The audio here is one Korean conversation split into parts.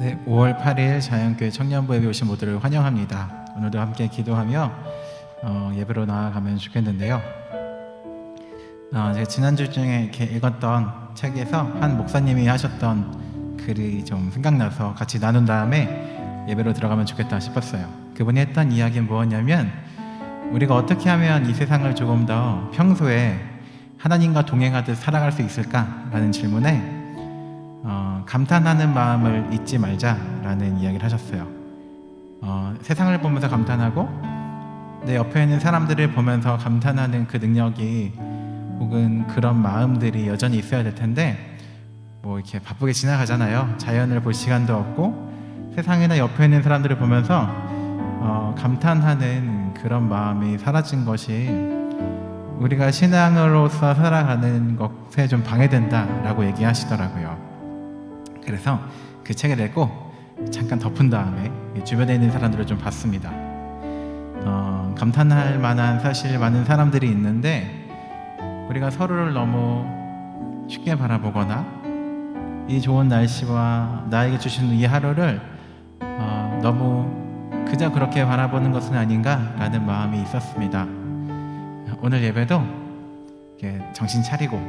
네, 5월 8일 자연교회 청년부에 오신 모두를 환영합니다. 오늘도 함께 기도하며 예배로 나아가면 좋겠는데요. 제가 지난주 중에 이렇게 읽었던 책에서 한 목사님이 하셨던 글이 좀 생각나서 같이 나눈 다음에 예배로 들어가면 좋겠다 싶었어요. 그분이 했던 이야기는 뭐였냐면, 우리가 어떻게 하면 이 세상을 조금 더 평소에 하나님과 동행하듯 살아갈 수 있을까라는 질문에 감탄하는 마음을 잊지 말자라는 이야기를 하셨어요. 세상을 보면서 감탄하고 내 옆에 있는 사람들을 보면서 감탄하는 그 능력이 혹은 그런 마음들이 여전히 있어야 될 텐데, 뭐 이렇게 바쁘게 지나가잖아요. 자연을 볼 시간도 없고 세상이나 옆에 있는 사람들을 보면서 감탄하는 그런 마음이 사라진 것이 우리가 신앙으로서 살아가는 것에 좀 방해된다라고 얘기하시더라고요. 그래서 그 책을 읽고 잠깐 덮은 다음에 주변에 있는 사람들을 좀 봤습니다. 감탄할 만한 사실 많은 사람들이 있는데, 우리가 서로를 너무 쉽게 바라보거나 이 좋은 날씨와 나에게 주신 이 하루를 너무 그저 그렇게 바라보는 것은 아닌가라는 마음이 있었습니다. 오늘 예배도 정신 차리고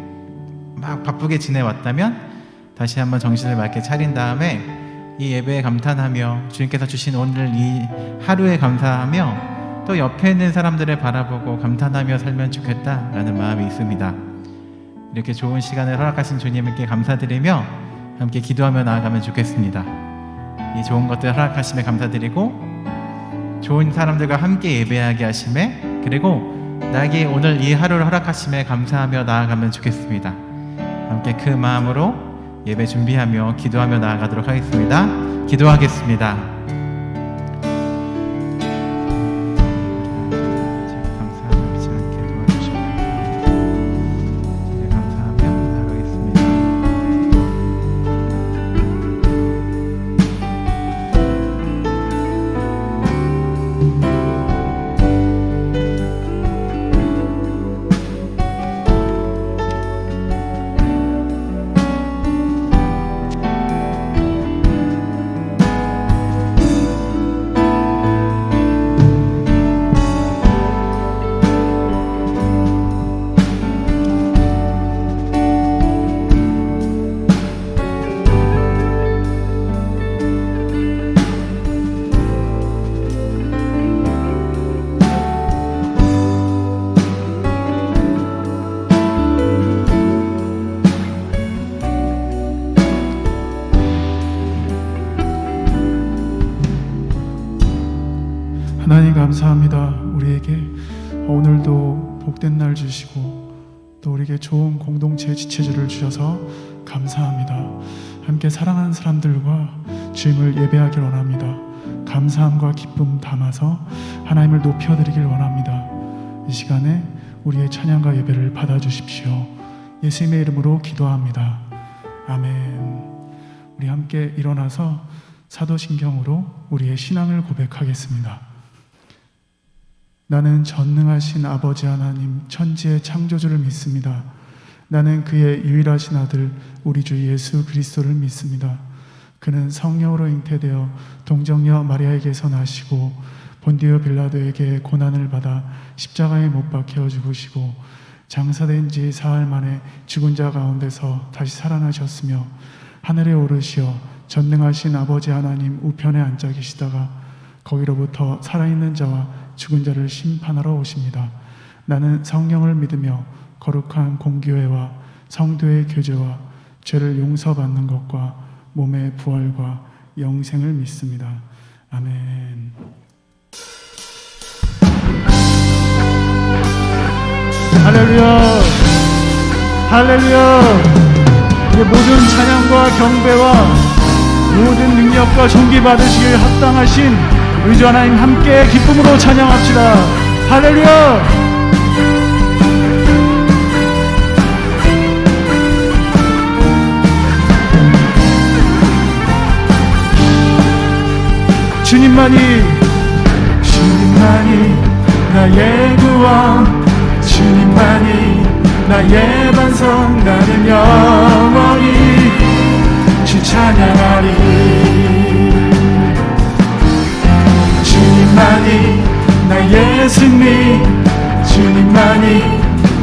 막 바쁘게 지내왔다면 다시 한번 정신을 맑게 차린 다음에 이 예배에 감탄하며 주님께서 주신 오늘 이 하루에 감사하며 또 옆에 있는 사람들을 바라보고 감탄하며 살면 좋겠다라는 마음이 있습니다. 이렇게 좋은 시간을 허락하신 주님께 감사드리며 함께 기도하며 나아가면 좋겠습니다. 이 좋은 것들 허락하심에 감사드리고 좋은 사람들과 함께 예배하게 하심에, 그리고 나에게 오늘 이 하루를 허락하심에 감사하며 나아가면 좋겠습니다. 함께 그 마음으로 예배 준비하며 기도하며 나아가도록 하겠습니다. 기도하겠습니다. 감사하지 않게 도와주시고 감사하며 나아가겠습니다. 하나님 감사합니다. 우리에게 오늘도 복된 날 주시고 또 우리에게 좋은 공동체 지체주를 주셔서 감사합니다. 함께 사랑하는 사람들과 주님을 예배하길 원합니다. 감사함과 기쁨 담아서 하나님을 높여드리길 원합니다. 이 시간에 우리의 찬양과 예배를 받아주십시오. 예수님의 이름으로 기도합니다. 아멘. 우리 함께 일어나서 사도신경으로 우리의 신앙을 고백하겠습니다. 나는 전능하신 아버지 하나님 천지의 창조주를 믿습니다. 나는 그의 유일하신 아들 우리 주 예수 그리스도를 믿습니다. 그는 성령으로 잉태되어 동정녀 마리아에게서 나시고 본디오 빌라도에게 고난을 받아 십자가에 못 박혀 죽으시고 장사된 지 사흘 만에 죽은 자 가운데서 다시 살아나셨으며 하늘에 오르시어 전능하신 아버지 하나님 우편에 앉아 계시다가 거기로부터 살아있는 자와 죽은 자를 심판하러 오십니다. 나는 성령을 믿으며 거룩한 공교회와 성도의 교제와 죄를 용서받는 것과 몸의 부활과 영생을 믿습니다. 아멘. 할렐루야, 할렐루야. 이제 모든 찬양과 경배와 모든 능력과 존귀 받으시길 합당하신 우리 주 하나님 함께 기쁨으로 찬양합시다. 할렐루야. 주님만이 나의 구원, 주님만이 나의 반성. 나는 영원히 주 찬양하리. 나의 승리 주님만이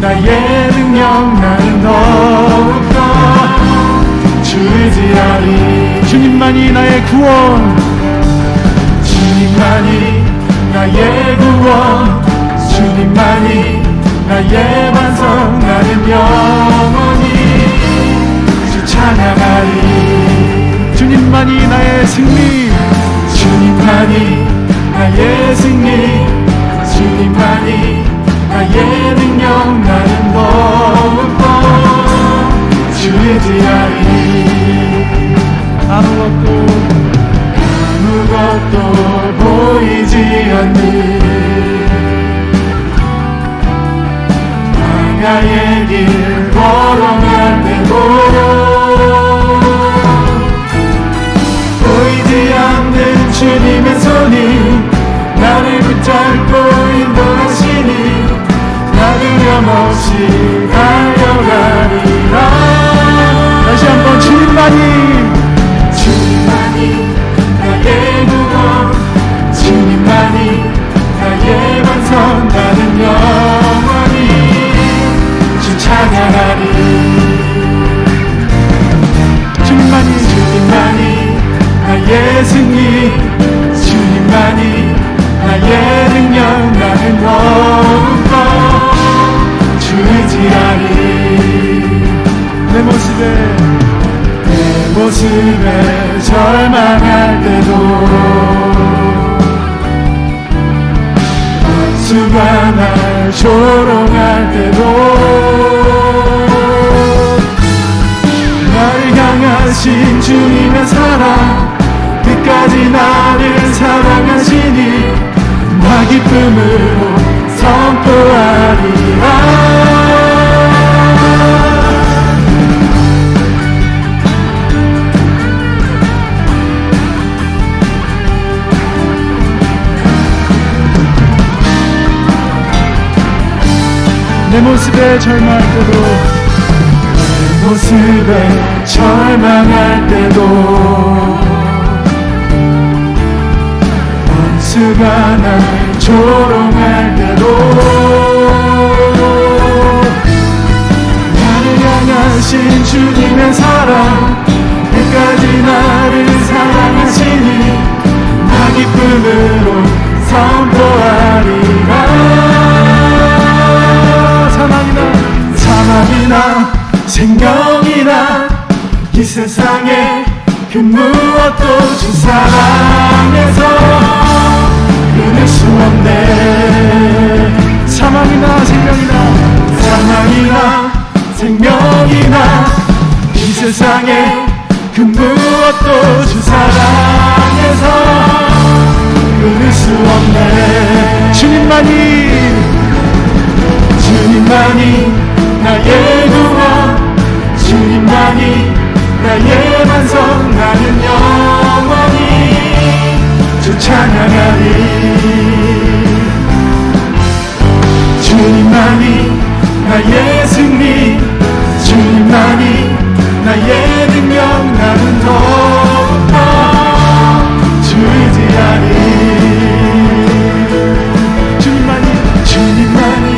나의 능력 나는 더욱더 주를 의지하리 주님만이 나의 구원 주님만이 나의 구원 주님만이 나의 반석 나는 영원히 주 찬양하리 주님만이 나의 승리 주님만이 나의 승리 주님만이 나의 능력 나는 더욱더 주 의지하리 아무것도 보이지 않는 광야의 길 걸어갈 때도 보이지 않는 주님의 손이 나를 붙잡고 인도하시니 나 두려움없이 달려가리라 다시 한번 주님만이 나의 구원 주님만이 나의 반석 나는 영원히 주 찬양하리 주님만이 나의 승리 주님만이 나의 능력 나는 더욱더 주 의지하리 내 모습에 절망할 때도 원수가 날 조롱할 때도 나를 향하신 주님의 사랑 끝까지 나를 사랑하시니 나 기쁨으로 선포하리라 내 모습에 절망할 때도 원수가 날 조롱할 때도 나를 향하신 주님의 사랑 끝까지 나를 사랑하시니 나 기쁨으로 선포하리라 사망이나 생명이나 이 세상에 그 무엇도 주 사랑에서 끊을 수 없네 사망이나 생명이나 이 세상에 그 무엇도 주 사랑에서 끊을 수 없네 주님만이 나의 구원 주님만이 나의 반석 나는 영원히 주 찬양하리 주님만이 나의 승리 주님만이 나의 능력 나는 더욱더 주 의지하리 주님만이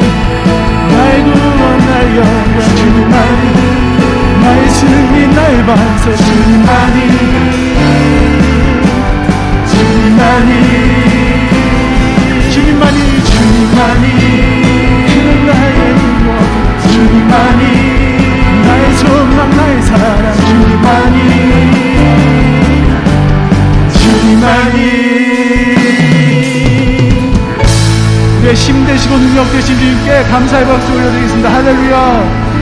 나의 구원 나의 영광 주님만이 나의 승리 나의 반석 주님만이 그는 나의 구원 주님만이 나의 소망 나의 사랑 주님만이 우리의 힘 되시고 능력 되신 주님께 감사의 박수 올려드리겠습니다. 할렐루야.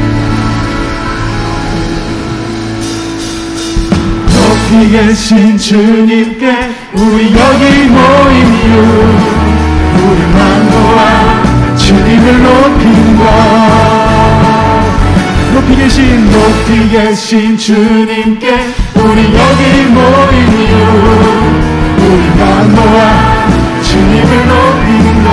높이 계신 주님께 우리 여기 모인 이유 우리만 모아 주님을 높인 것 높이 계신 주님께 우리 여기 모인 이유 우리만 모아 주님을 높인 것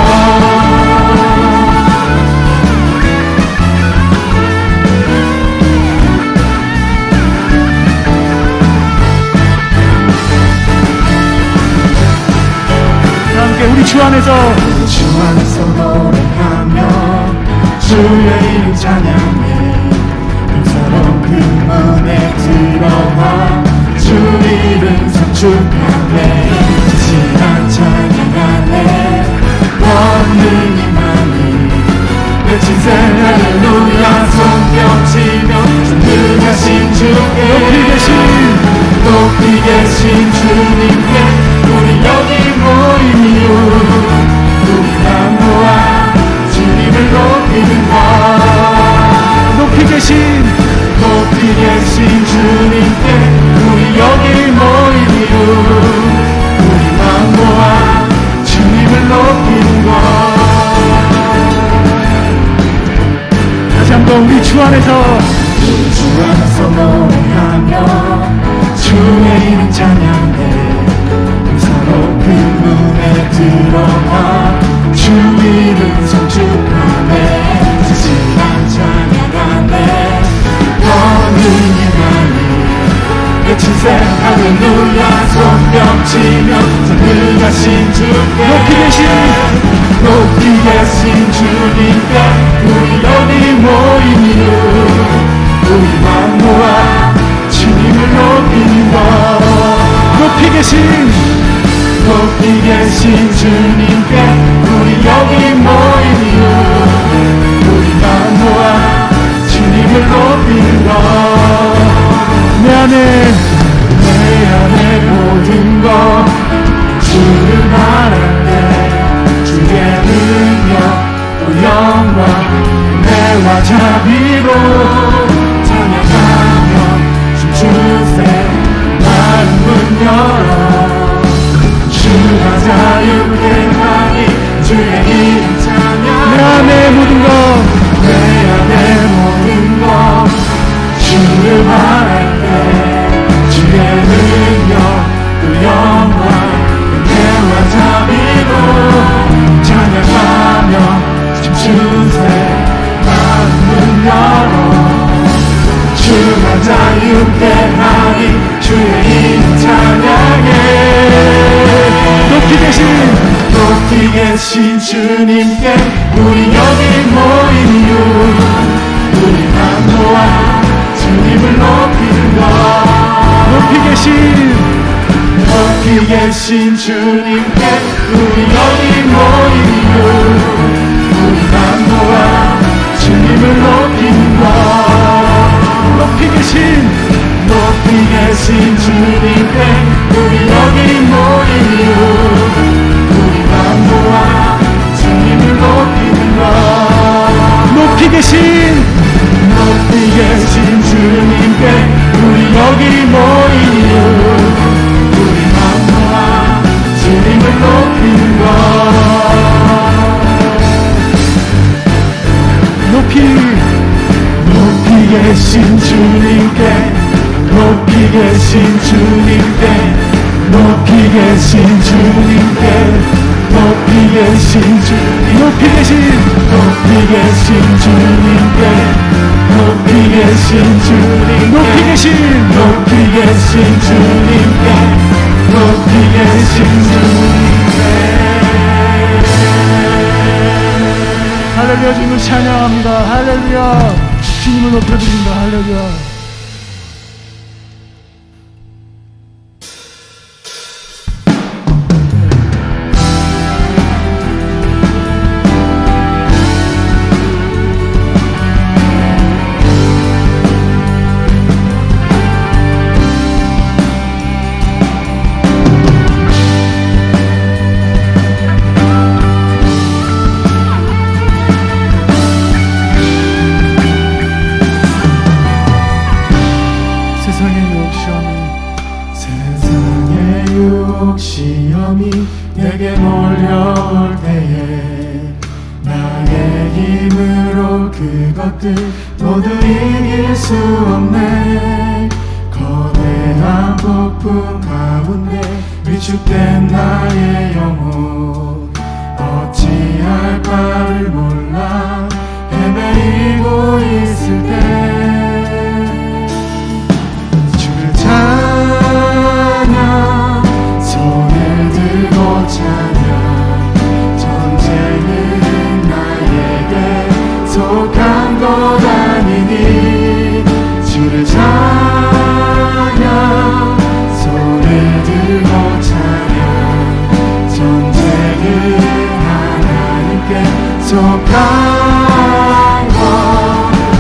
우리 주 안에서 주의 이름 찬양해 용서로 그 문에 들어가 주 이름 성축하네 진실한 찬양하네 권능이만이 외친 새 할렐루야 손뼉치며 전능하신 주께 높이 계신 주님께 우리 여기 모인 이유 우리가 모아 주님을 높이는 것 높이 계신 주님께 우리 여기 모인 이유 우리만 모아 주님을 높이는 것 다시 한번 우리 주 안에서 노래하며 주의 이름 찬양해 서로 그 문에 들어가 주 이름 성축하네 진실한 찬양하네 권능이만이 외친 새 할렐루야 손뼉치며 전능하신 주께 높이 계신 주님께 우리 여기 모인 이유 우리만 모아 주님을 높이는 것 높이 계신 주님께 우리 여기 모인 이유 우리만 모아 주님을 높이는 것 내 안에 모든 것 주를 바랄 때 주의 능력 또 영광 은혜와 자비로 찬양하며 춤추세 마른 문 열어 주가 자유케 하니 주의 이름 찬양 내 안에 모든 것 주를 바랄 때 주의 능력 그 영광 은혜와 자비로 찬양하며 춤추세 마른 문 열어 주가 자유케 하니 주의 이름 찬양해 높이 계신 주님께 우리 여기 모인 이유 우리만 모아 주님을 높이는 것 높이 계신 주님께 우리 여기 모인 이유 우리만 모아 주님을 높이는 것 높이 계신 주님께 우리 여기 모인 이유 우리만 모아 주님을 높이는 것 높이 계신 주님께 우리 여기 모인 이유 우리만 모아 주님을 높이는 것 높이 계신 주님께 높이 계신 주님께 높이 계신 주님께 높이 계신 주님께 높이 계신 주님께 높이 계신 주님께 높이 계신 주님께 높이 계신 주님께 할렐루야 주님을 찬양합니다 할렐루야 주님을 높여드립니다 할렐루야 시험이 내게 몰려올 때에 나의 힘으로 그것들 모두 이길 수 없네 거대한 폭풍 가운데 위축된 나의 영혼 어찌할 바를 몰라 헤매이고 있을 때 주를 찬양 손을 들고 찬양 전쟁은 나에게 주를 찬양 손을 들고 찬양 전쟁은 하나님께 속한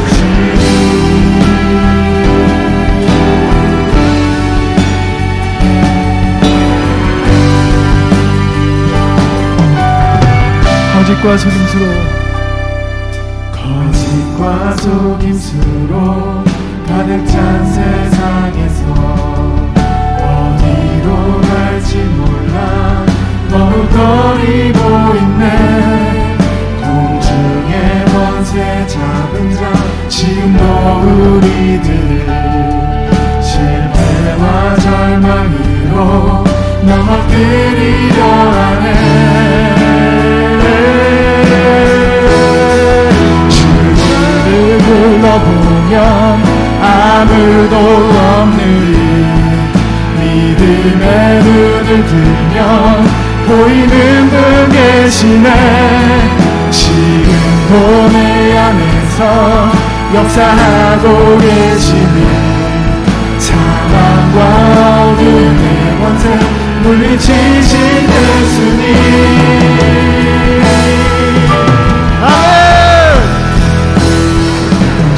것이니 거짓과 속임수로 가득 찬 세상에서 어디로 갈지 몰라 너무 떨리고 있네. 공중의 권세 잡은 자 지금도 우리들 실패와 절망으로 넘어뜨리려 하네. 불러보면 아무도 없는 믿음의 눈을 들면 보이는 분 계시네. 지금도 내 안에서 역사하고 계시니 사망과 어둠의 권세 물리치신 예수님.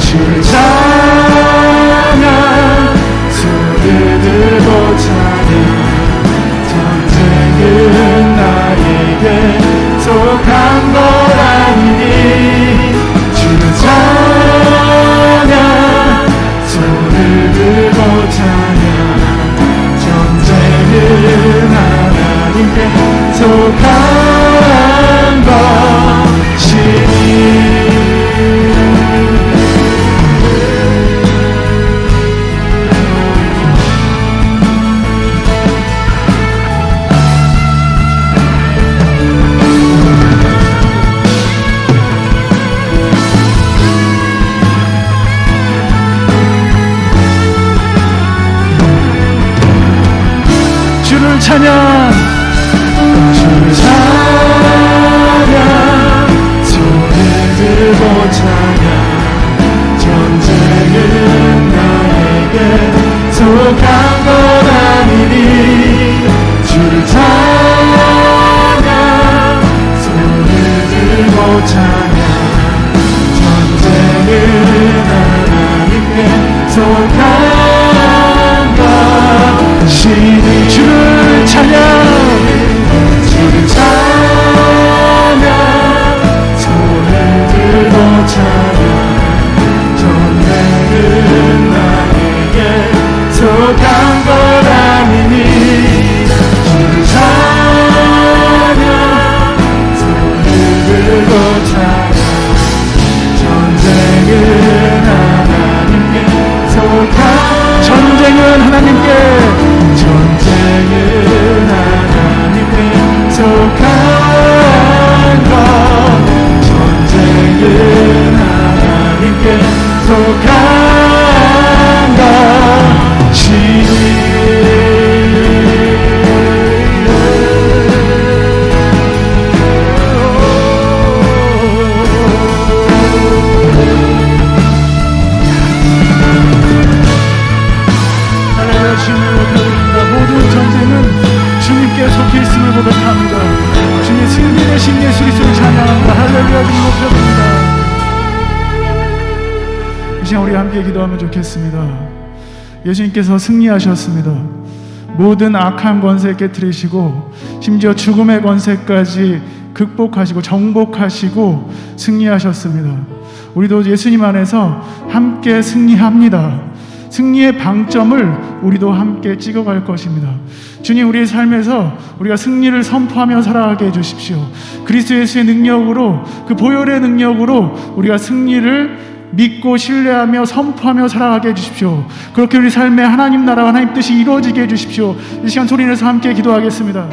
주를 찬양 손을 들고 찬양 전쟁은 나에게 속한 것 아니니. 주를 찬양 손을 들고 찬양 전쟁은 하나님께 속한 것이니. 찬양 주를 찬양 손을 들고 찬양 전쟁은 나에게 속한 것 아니니. 주를 찬양 손을 들고 찬양 전쟁은 하나님께 속한 것이니. 주를 찬양 주를 찬양 손을 들고 찬양 전쟁은 나에게 속한 것 아니니. 주를 찬양 손을 들고 찬양 전쟁은 하나님께 속한 전쟁은 하나님께 속한 것 전쟁은 하나님께 속한 것이니. 할렐루야. 주님을 높여드립니다. 모든 전쟁은 주님께 속해 있음을 고백합니다. 주님 승리 되신 예수 그리스도를 찬양합니다. 할렐루야. 주님 높여드립니다. 이 시간 우리 함께 기도하면 좋겠습니다. 예수님께서 승리하셨습니다. 모든 악한 권세 깨뜨리시고 심지어 죽음의 권세까지 극복하시고 정복하시고 승리하셨습니다. 우리도 예수님 안에서 함께 승리합니다. 승리의 방점을 우리도 함께 찍어갈 것입니다. 주님, 우리의 삶에서 우리가 승리를 선포하며 살아가게 해주십시오. 그리스도 예수의 능력으로, 그 보혈의 능력으로 우리가 승리를 믿고 신뢰하며 선포하며 살아가게 해주십시오. 그렇게 우리 삶에 하나님 나라와 하나님 뜻이 이루어지게 해주십시오. 이 시간 소리내서 함께 기도하겠습니다.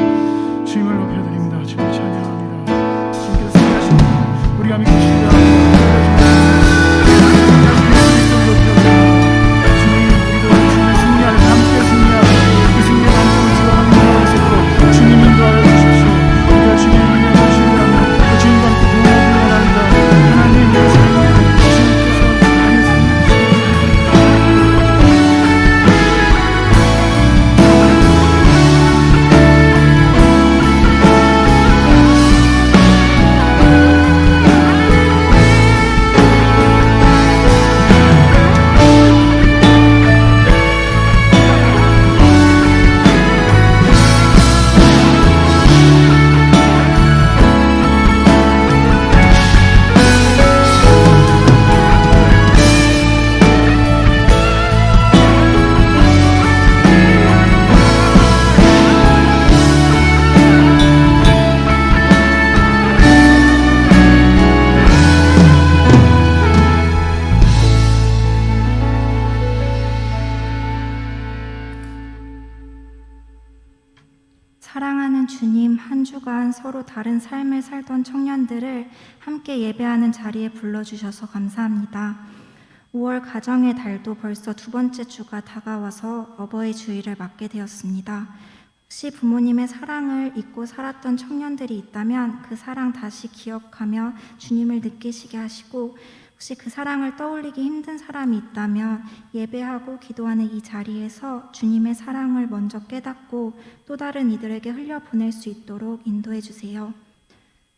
주님을 높여드립니다. 주님을 찬양합니다. 주님께서 승리하십니다. 우리가 믿고 신뢰합니다. 사랑하는 주님, 한 주간 서로 다른 삶을 살던 청년들을 함께 예배하는 자리에 불러주셔서 감사합니다. 5월 가정의 달도 벌써 두 번째 주가 다가와서 어버이 주일을 맞게 되었습니다. 혹시 부모님의 사랑을 잊고 살았던 청년들이 있다면 그 사랑 다시 기억하며 주님을 느끼시게 하시고, 혹시 그 사랑을 떠올리기 힘든 사람이 있다면 예배하고 기도하는 이 자리에서 주님의 사랑을 먼저 깨닫고 또 다른 이들에게 흘려보낼 수 있도록 인도해 주세요.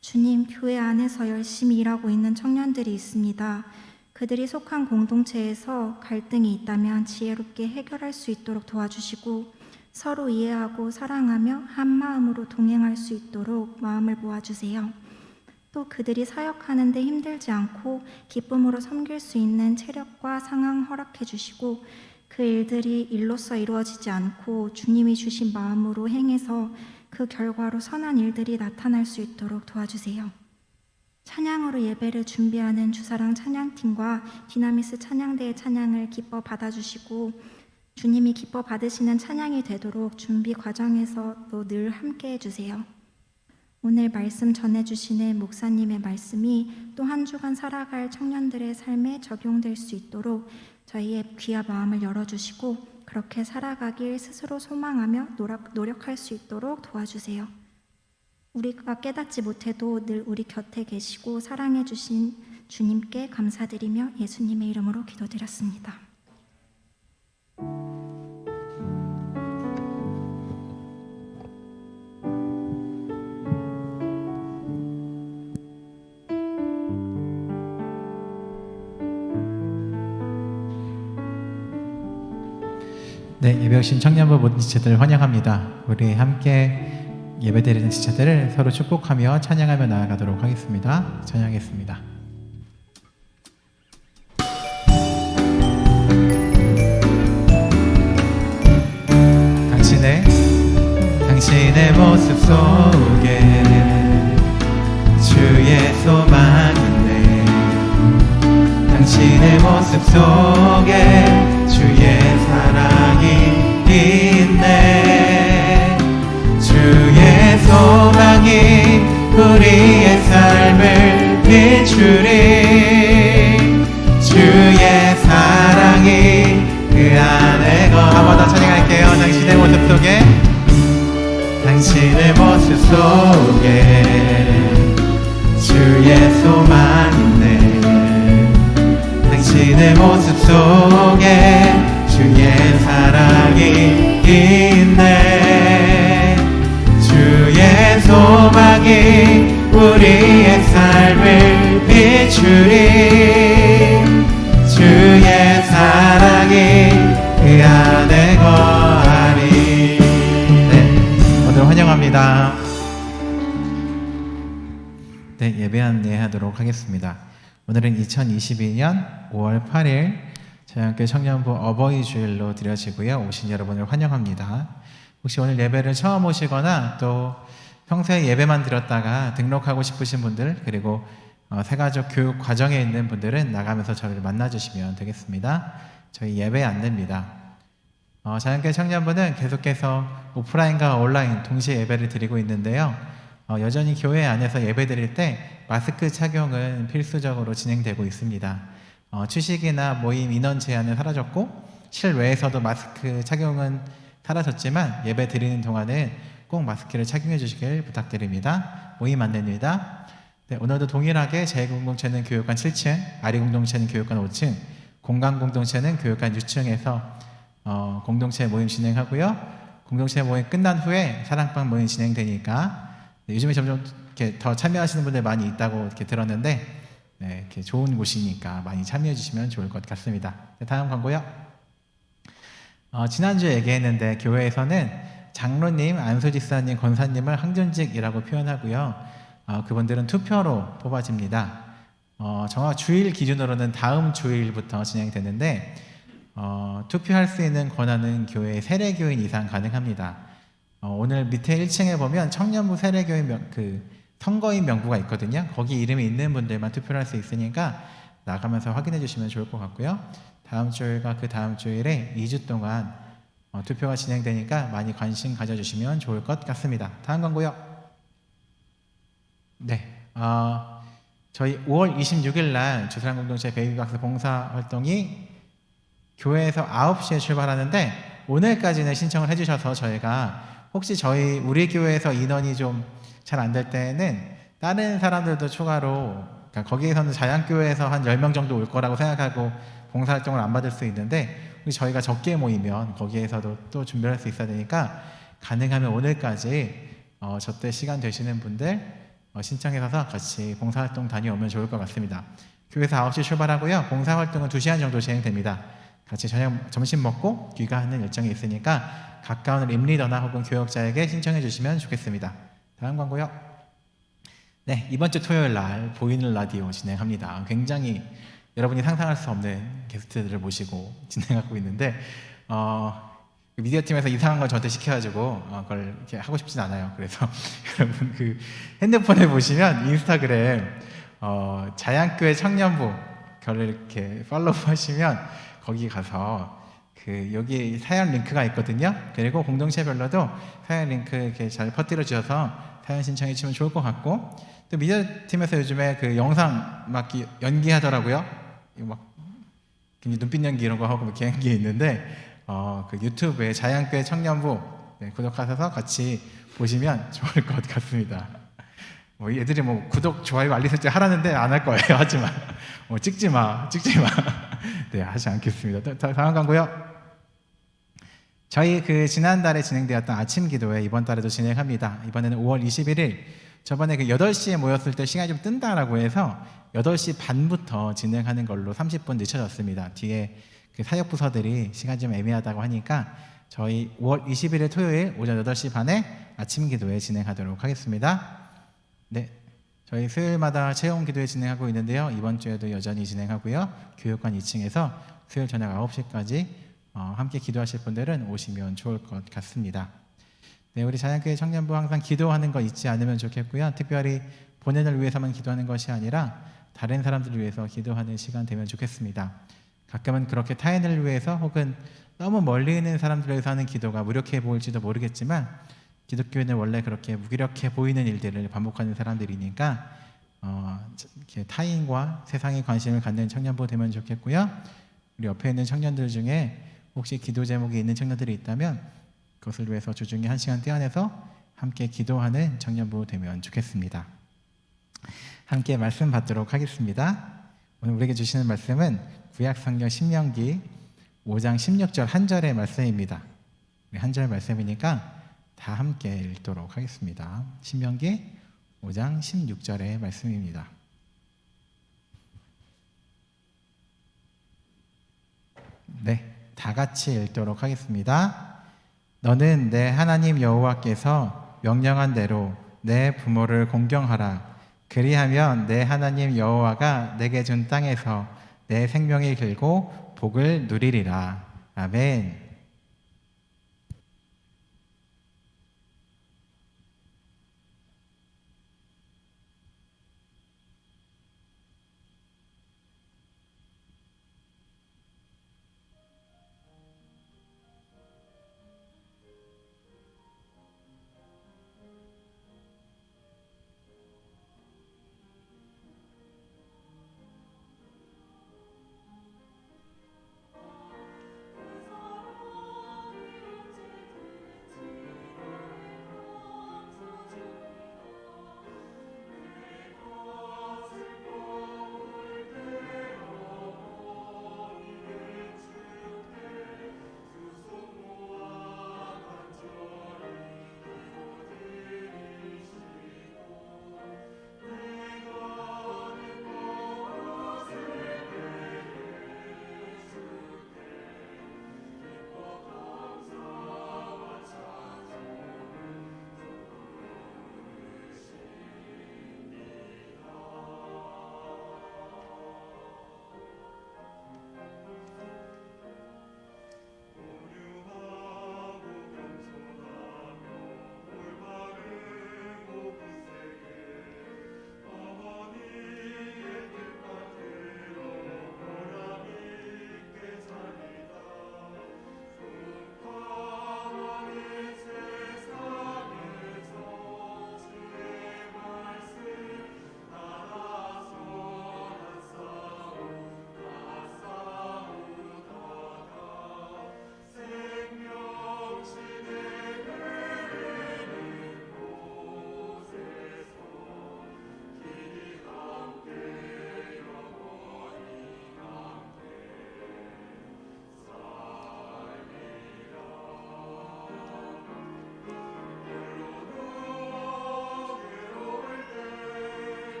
주님, 교회 안에서 열심히 일하고 있는 청년들이 있습니다. 그들이 속한 공동체에서 갈등이 있다면 지혜롭게 해결할 수 있도록 도와주시고, 서로 이해하고 사랑하며 한 마음으로 동행할 수 있도록 마음을 모아주세요. 또 그들이 사역하는 데 힘들지 않고 기쁨으로 섬길 수 있는 체력과 상황 허락해 주시고, 그 일들이 일로서 이루어지지 않고 주님이 주신 마음으로 행해서 그 결과로 선한 일들이 나타날 수 있도록 도와주세요. 찬양으로 예배를 준비하는 주사랑 찬양팀과 디나미스 찬양대의 찬양을 기뻐 받아주시고, 주님이 기뻐 받으시는 찬양이 되도록 준비 과정에서도 늘 함께 해주세요. 오늘 말씀 전해주시는 목사님의 말씀이 또 한 주간 살아갈 청년들의 삶에 적용될 수 있도록 저희의 귀와 마음을 열어주시고, 그렇게 살아가길 스스로 소망하며 노력할 수 있도록 도와주세요. 우리가 깨닫지 못해도 늘 우리 곁에 계시고 사랑해 주신 주님께 감사드리며 예수님의 이름으로 기도드렸습니다. 네, 예배 오신 청년부 모든 지체들 환영합니다. 우리 함께 예배드리는 지체들을 서로 축복하며 찬양하며 나아가도록 하겠습니다. 찬양하겠습니다. 당신의 모습 속에 주의 소망이 있네. 당신의 모습 속에 주의 사랑이 있네. 주의 소망이 우리의 삶을 비추리. 주의 사랑이 그 안에 한 번 더 찬양할게요. 당신의 모습 속에, 당신의 모습 속에 주의 소망 있네. 당신의 모습 속에 주의 사랑이 있네. 주의 소망이 우리의 삶을 비추리. 주의 사랑이 그 안에 거하리. 네, 오늘 환영합니다. 네, 예배 안내하도록 하겠습니다. 오늘은 2022년 5월 8일 저희한테 청년부 어버이 주일로 드려지고요. 오신 여러분을 환영합니다. 혹시 오늘 예배를 처음 오시거나 또 평소에 예배만 드렸다가 등록하고 싶으신 분들, 그리고 새가족 교육 과정에 있는 분들은 나가면서 저를 만나주시면 되겠습니다. 저희 예배 안내입니다. 자연계 청년부는 계속해서 오프라인과 온라인 동시에 예배를 드리고 있는데요. 여전히 교회 안에서 예배 드릴 때 마스크 착용은 필수적으로 진행되고 있습니다. 취식이나 모임 인원 제한은 사라졌고 실외에서도 마스크 착용은 사라졌지만 예배 드리는 동안은 꼭 마스크를 착용해 주시길 부탁드립니다. 모임 안내입니다. 네, 오늘도 동일하게 제1공동체는 교육관 7층, 아리공동체는 교육관 5층, 공간공동체는 교육관 6층에서 공동체 모임 진행하고요. 공동체 모임 끝난 후에 사랑방 모임 진행되니까 요즘에 점점 이렇게 더 참여하시는 분들 많이 있다고 이렇게 들었는데, 네, 이렇게 좋은 곳이니까 많이 참여해 주시면 좋을 것 같습니다. 네, 다음 광고요. 지난주에 얘기했는데 교회에서는 장로님, 안수집사님, 권사님을 항존직이라고 표현하고요. 그분들은 투표로 뽑아집니다. 정확 주일 기준으로는 다음 주일부터 진행되는데 투표할 수 있는 권한은 교회 세례교인 이상 가능합니다. 오늘 밑에 1층에 보면 청년부 세례교인 선거인 명부가 있거든요. 거기 이름이 있는 분들만 투표를 할 수 있으니까 나가면서 확인해 주시면 좋을 것 같고요. 다음 주일과 그 다음 주일에 2주 동안 투표가 진행되니까 많이 관심 가져주시면 좋을 것 같습니다. 다음 광고요. 네, 저희 5월 26일 날 주사랑 공동체 베이비박스 봉사 활동이 교회에서 9시에 출발하는데 오늘까지는 신청을 해주셔서 저희가 혹시 우리 교회에서 인원이 좀 잘 안 될 때는 다른 사람들도 추가로, 그러니까 거기에서는 자양교회에서 한 10명 정도 올 거라고 생각하고 봉사활동을 안 받을 수 있는데 저희가 적게 모이면 거기에서도 또 준비를 할 수 있어야 되니까 가능하면 오늘까지 저때 시간 되시는 분들 신청해서 같이 봉사활동 다녀오면 좋을 것 같습니다. 교회에서 9시 출발하고요. 봉사활동은 2시간 정도 진행됩니다. 같이 점심 먹고 귀가하는 일정이 있으니까 가까운 림리더나 혹은 교역자에게 신청해 주시면 좋겠습니다. 다음 광고요. 네, 이번 주 토요일 날 보이는 라디오 진행합니다. 굉장히 여러분이 상상할 수 없는 게스트들을 모시고 진행하고 있는데 미디어 팀에서 이상한 걸 저한테 시켜가지고 그걸 이렇게 하고 싶진 않아요. 그래서 여러분 그 핸드폰에 보시면 인스타그램 자양교회 청년부 그걸 이렇게 팔로우하시면 거기 가서 여기 사연 링크가 있거든요. 그리고 공동체별로도 사연 링크 이렇게 잘 퍼뜨려 주셔서 사연 신청해 주시면 좋을 것 같고, 또 미디어 팀에서 요즘에 그 영상 막 연기하더라고요. 막 굉장히 눈빛 연기 이런 거 하고 이렇게 연기 있는데 그 유튜브에 자양교회 청년부 구독하셔서 같이 보시면 좋을 것 같습니다. 얘들이 구독, 좋아요, 알림 설정 하라는데 안 할 거예요. 하지 마. 찍지 마. 네, 하지 않겠습니다. 다음 광고요. 저희 지난달에 진행되었던 아침 기도회 이번 달에도 진행합니다. 이번에는 5월 21일, 저번에 8시에 모였을 때 시간이 좀 뜬다라고 해서 8시 반부터 진행하는 걸로 30분 늦춰졌습니다. 뒤에 사역 부서들이 시간이 좀 애매하다고 하니까 저희 5월 21일 토요일 오전 8시 반에 아침 기도회 진행하도록 하겠습니다. 네, 저희 수요일마다 체험 기도회 진행하고 있는데요. 이번 주에도 여전히 진행하고요. 교육관 2층에서 수요일 저녁 9시까지 함께 기도하실 분들은 오시면 좋을 것 같습니다. 네, 우리 자양교회 청년부 항상 기도하는 거 잊지 않으면 좋겠고요. 특별히 본인을 위해서만 기도하는 것이 아니라 다른 사람들을 위해서 기도하는 시간 되면 좋겠습니다. 가끔은 그렇게 타인을 위해서 혹은 너무 멀리 있는 사람들을 위해서 하는 기도가 무력해 보일지도 모르겠지만 기독교인은 원래 그렇게 무기력해 보이는 일들을 반복하는 사람들이니까 이렇게 타인과 세상에 관심을 갖는 청년부 되면 좋겠고요. 우리 옆에 있는 청년들 중에 혹시 기도 제목이 있는 청년들이 있다면 그것을 위해서 주중에 1시간 떼어내서 함께 기도하는 청년부 되면 좋겠습니다. 함께 말씀 받도록 하겠습니다. 오늘 우리에게 주시는 말씀은 구약성경 신명기 5장 16절 한 절의 말씀입니다. 한 절 말씀이니까 다 함께 읽도록 하겠습니다. 신명기 5장 16절의 말씀입니다. 네, 다 같이 읽도록 하겠습니다. 너는 내 하나님 여호와께서 명령한 대로 내 부모를 공경하라. 그리하면 내 하나님 여호와가 내게 준 땅에서 내 생명이 길고 복을 누리리라. 아멘.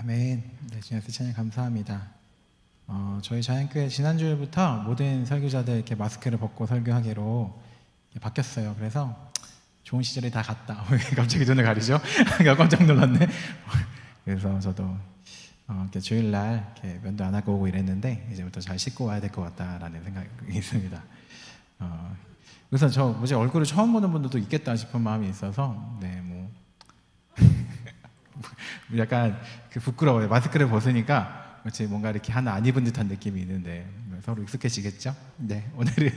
아멘. 네, 주님께 찬양 감사합니다. 저희 자연교회 지난주부터 모든 설교자들 이렇게 마스크를 벗고 설교하기로 이렇게 바뀌었어요. 그래서 좋은 시절이 다 갔다. 왜 갑자기 눈을 가리죠? 깜짝 놀랐네. 그래서 저도 이렇게 주일날 이렇게 면도 안 하고 오고 이랬는데 이제부터 잘 씻고 와야 될 것 같다라는 생각이 있습니다. 그래서 저 뭐지 얼굴을 처음 보는 분들도 있겠다 싶은 마음이 있어서 네, 뭐 약간 그 부끄러워요. 마스크를 벗으니까 마치 뭔가 이렇게 하나 안 입은 듯한 느낌이 있는데 서로 익숙해지겠죠? 네, 오늘은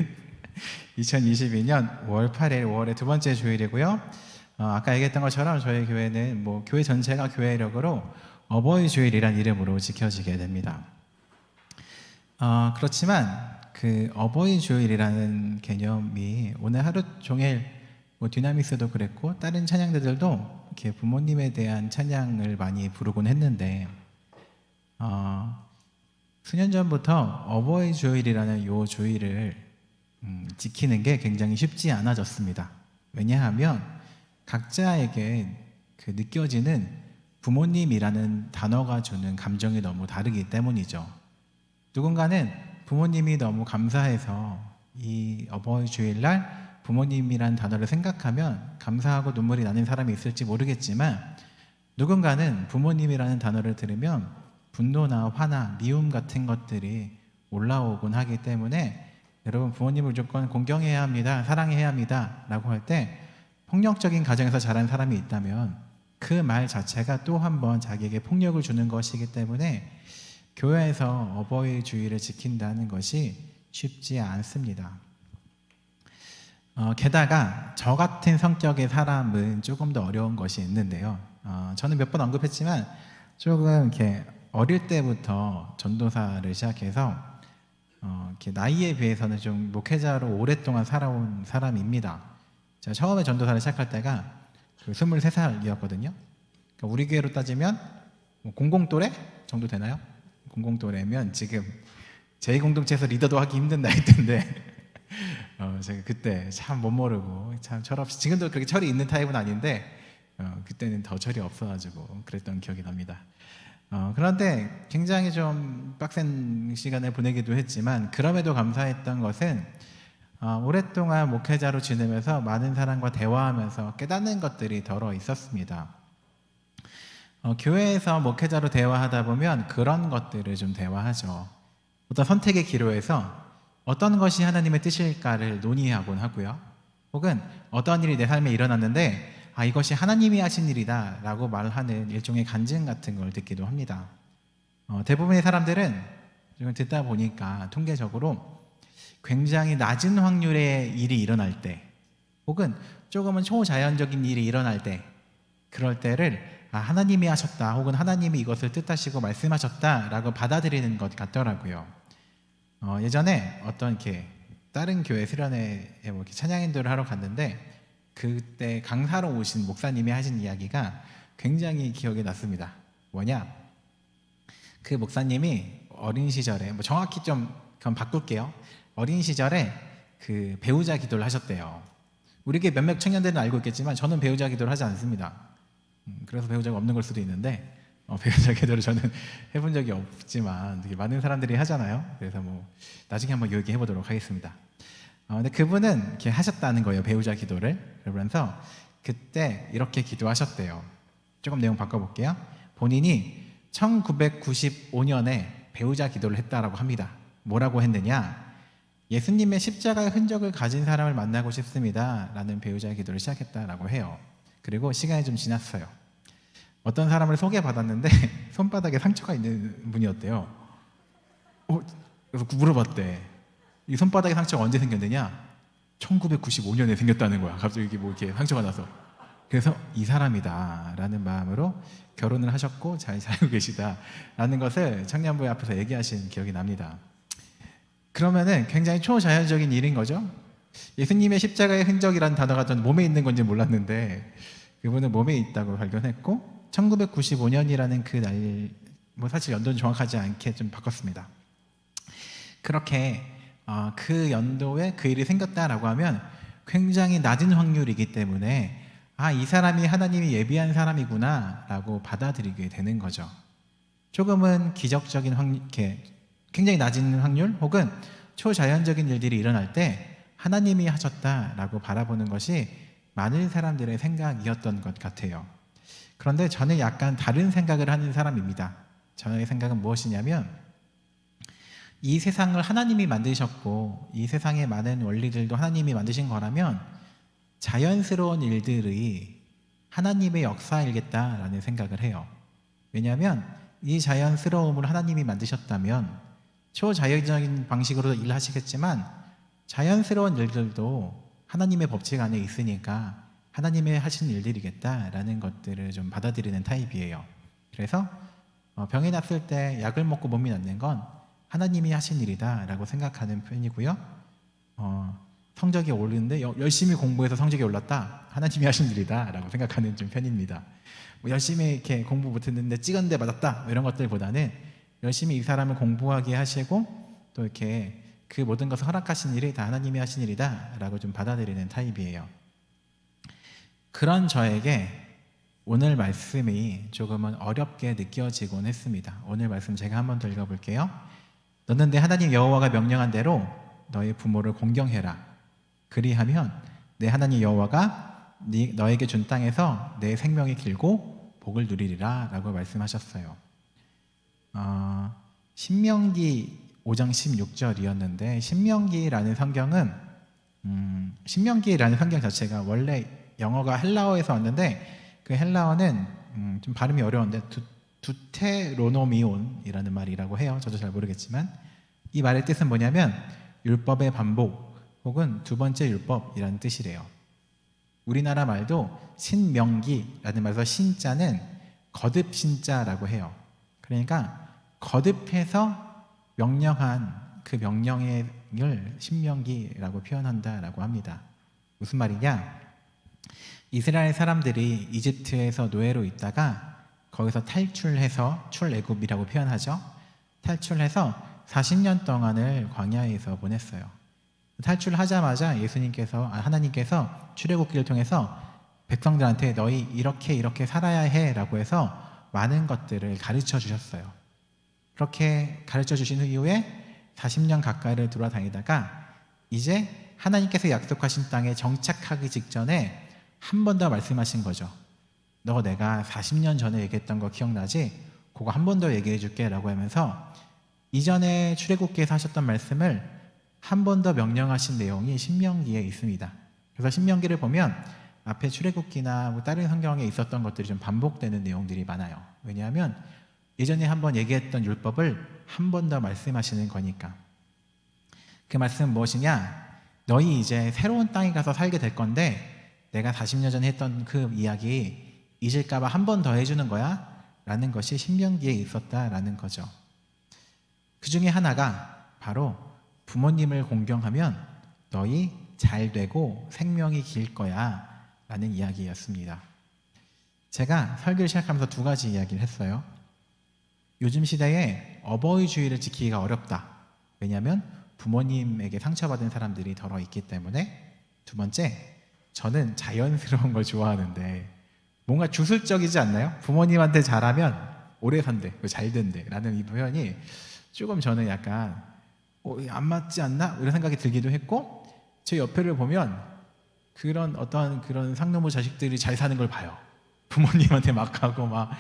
2022년 5월 8일 5월의 두 번째 주일이고요. 아까 얘기했던 것처럼 저희 교회는 뭐 교회 전체가 교회력으로 어버이 주일이란 이름으로 지켜지게 됩니다. 그렇지만 그 어버이 주일이라는 개념이 오늘 하루 종일 뭐 디나미스도 그랬고 다른 찬양대들도 이렇게 부모님에 대한 찬양을 많이 부르곤 했는데 수년 전부터 어버이 주일이라는 요 주일을 지키는 게 굉장히 쉽지 않아졌습니다. 왜냐하면 각자에게 그 느껴지는 부모님이라는 단어가 주는 감정이 너무 다르기 때문이죠. 누군가는 부모님이 너무 감사해서 이 어버이 주일날 부모님이란 단어를 생각하면 감사하고 눈물이 나는 사람이 있을지 모르겠지만 누군가는 부모님이라는 단어를 들으면 분노나 화나 미움 같은 것들이 올라오곤 하기 때문에 여러분 부모님을 무조건 공경해야 합니다. 사랑해야 합니다. 라고 할 때 폭력적인 가정에서 자란 사람이 있다면 그 말 자체가 또 한 번 자기에게 폭력을 주는 것이기 때문에 교회에서 어버이 주일을 지킨다는 것이 쉽지 않습니다. 게다가 저 같은 성격의 사람은 조금 더 어려운 것이 있는데요. 저는 몇 번 언급했지만 조금 이렇게 어릴 때부터 전도사를 시작해서 이렇게 나이에 비해서는 좀 목회자로 오랫동안 살아온 사람입니다. 제가 처음에 전도사를 시작할 때가 23살이었거든요. 그러니까 우리 교회로 따지면 뭐 공공또래 정도 되나요? 공공또래면 지금 제2공동체에서 리더도 하기 힘든 나이대인데 제가 그때 참 못 모르고 참 철없이 지금도 그렇게 철이 있는 타입은 아닌데 그때는 더 철이 없어가지고 그랬던 기억이 납니다. 그런데 굉장히 좀 빡센 시간을 보내기도 했지만 그럼에도 감사했던 것은 오랫동안 목회자로 지내면서 많은 사람과 대화하면서 깨닫는 것들이 덜어 있었습니다. 교회에서 목회자로 대화하다 보면 그런 것들을 좀 대화하죠. 어떤 선택의 기로에서 어떤 것이 하나님의 뜻일까를 논의하곤 하고요. 혹은 어떤 일이 내 삶에 일어났는데 이것이 하나님이 하신 일이다 라고 말하는 일종의 간증 같은 걸 듣기도 합니다. 대부분의 사람들은 지금 듣다 보니까 통계적으로 굉장히 낮은 확률의 일이 일어날 때 혹은 조금은 초자연적인 일이 일어날 때 그럴 때를 하나님이 하셨다 혹은 하나님이 이것을 뜻하시고 말씀하셨다 라고 받아들이는 것 같더라고요. 예전에 어떤 이렇게 다른 교회 수련회에 뭐 이렇게 찬양 인도를 하러 갔는데 그때 강사로 오신 목사님이 하신 이야기가 굉장히 기억에 났습니다. 뭐냐? 그 목사님이 어린 시절에 뭐 정확히 좀 그럼 바꿀게요. 어린 시절에 그 배우자 기도를 하셨대요. 우리 교회 몇몇 청년들은 알고 있겠지만 저는 배우자 기도를 하지 않습니다. 그래서 배우자가 없는 걸 수도 있는데 배우자 기도를 저는 해본 적이 없지만 되게 많은 사람들이 하잖아요. 그래서 뭐 나중에 한번 얘기해 보도록 하겠습니다. 근데 그분은 이렇게 하셨다는 거예요. 배우자 기도를. 그러면서 그때 이렇게 기도하셨대요. 조금 내용 바꿔볼게요. 본인이 1995년에 배우자 기도를 했다라고 합니다. 뭐라고 했느냐? 예수님의 십자가의 흔적을 가진 사람을 만나고 싶습니다 라는 배우자 기도를 시작했다라고 해요. 그리고 시간이 좀 지났어요. 어떤 사람을 소개받았는데 손바닥에 상처가 있는 분이었대요. 그래서 물어봤대. 이 손바닥에 상처가 언제 생겼느냐? 1995년에 생겼다는 거야. 갑자기 이게 뭐 이렇게 상처가 나서. 그래서 이 사람이다라는 마음으로 결혼을 하셨고 잘 살고 계시다라는 것을 청년부회 앞에서 얘기하신 기억이 납니다. 그러면은 굉장히 초자연적인 일인 거죠. 예수님의 십자가의 흔적이라는 단어가 전 몸에 있는 건지 몰랐는데 그분은 몸에 있다고 발견했고 1995년이라는 그 날, 뭐 사실 연도는 정확하지 않게 좀 바꿨습니다. 그렇게 그 연도에 그 일이 생겼다라고 하면 굉장히 낮은 확률이기 때문에 이 사람이 하나님이 예비한 사람이구나 라고 받아들이게 되는 거죠. 조금은 기적적인 이렇게 굉장히 낮은 확률 혹은 초자연적인 일들이 일어날 때 하나님이 하셨다라고 바라보는 것이 많은 사람들의 생각이었던 것 같아요. 그런데 저는 약간 다른 생각을 하는 사람입니다. 저의 생각은 무엇이냐면 이 세상을 하나님이 만드셨고 이 세상의 많은 원리들도 하나님이 만드신 거라면 자연스러운 일들이 하나님의 역사이겠다라는 생각을 해요. 왜냐하면 이 자연스러움을 하나님이 만드셨다면 초자연적인 방식으로 일하시겠지만 자연스러운 일들도 하나님의 법칙 안에 있으니까 하나님의 하신 일들이겠다라는 것들을 좀 받아들이는 타입이에요. 그래서 병이 났을 때 약을 먹고 몸이 낫는 건 하나님이 하신 일이다라고 생각하는 편이고요. 성적이 오르는데 열심히 공부해서 성적이 올랐다, 하나님이 하신 일이다라고 생각하는 좀 편입니다. 뭐 열심히 이렇게 공부 못했는데 찍었는데 맞았다, 이런 것들보다는 열심히 이 사람을 공부하게 하시고 또 이렇게 그 모든 것을 허락하신 일이 다 하나님이 하신 일이다라고 좀 받아들이는 타입이에요. 그런 저에게 오늘 말씀이 조금은 어렵게 느껴지곤 했습니다. 오늘 말씀 제가 한번 더 읽어볼게요. 너는 내 하나님 여호와가 명령한 대로 너의 부모를 공경해라. 그리하면 내 하나님 여호와가 너에게 준 땅에서 내 생명이 길고 복을 누리리라 라고 말씀하셨어요. 신명기 5장 16절이었는데 신명기라는 성경 자체가 원래 영어가 헬라어에서 왔는데 그 헬라어는 좀 발음이 어려운데 두테로노미온이라는 말이라고 해요. 저도 잘 모르겠지만 이 말의 뜻은 뭐냐면 율법의 반복 혹은 두 번째 율법이라는 뜻이래요. 우리나라 말도 신명기라는 말에서 신자는 거듭 신자라고 해요. 그러니까 거듭해서 명령한 그 명령을 신명기라고 표현한다라고 합니다. 무슨 말이냐? 이스라엘 사람들이 이집트에서 노예로 있다가 거기서 탈출해서 출애굽이라고 표현하죠. 탈출해서 40년 동안을 광야에서 보냈어요. 탈출하자마자 하나님께서 출애굽기를 통해서 백성들한테 너희 이렇게 살아야 해라고 해서 많은 것들을 가르쳐 주셨어요. 그렇게 가르쳐 주신 이후에 40년 가까이를 돌아다니다가 이제 하나님께서 약속하신 땅에 정착하기 직전에 한 번 더 말씀하신 거죠. 너 내가 40년 전에 얘기했던 거 기억나지? 그거 한 번 더 얘기해 줄게 라고 하면서 이전에 출애굽기에서 하셨던 말씀을 한 번 더 명령하신 내용이 신명기에 있습니다. 그래서 신명기를 보면 앞에 출애굽기나 뭐 다른 성경에 있었던 것들이 좀 반복되는 내용들이 많아요. 왜냐하면 예전에 한 번 얘기했던 율법을 한 번 더 말씀하시는 거니까. 그 말씀은 무엇이냐? 너희 이제 새로운 땅에 가서 살게 될 건데 내가 40년 전에 했던 그 이야기 잊을까 봐 한 번 더 해주는 거야 라는 것이 신명기에 있었다라는 거죠. 그 중에 하나가 바로 부모님을 공경하면 너희 잘 되고 생명이 길 거야 라는 이야기였습니다. 제가 설교를 시작하면서 두 가지 이야기를 했어요. 요즘 시대에 어버이주의를 지키기가 어렵다. 왜냐하면 부모님에게 상처받은 사람들이 덜어 있기 때문에. 두 번째, 저는 자연스러운 걸 좋아하는데 뭔가 주술적이지 않나요? 부모님한테 잘하면 오래 산대, 잘 된대 라는 이 표현이 조금 저는 약간 안 맞지 않나? 이런 생각이 들기도 했고, 제 옆에를 보면 그런 상노부 자식들이 잘 사는 걸 봐요. 부모님한테 막 하고 막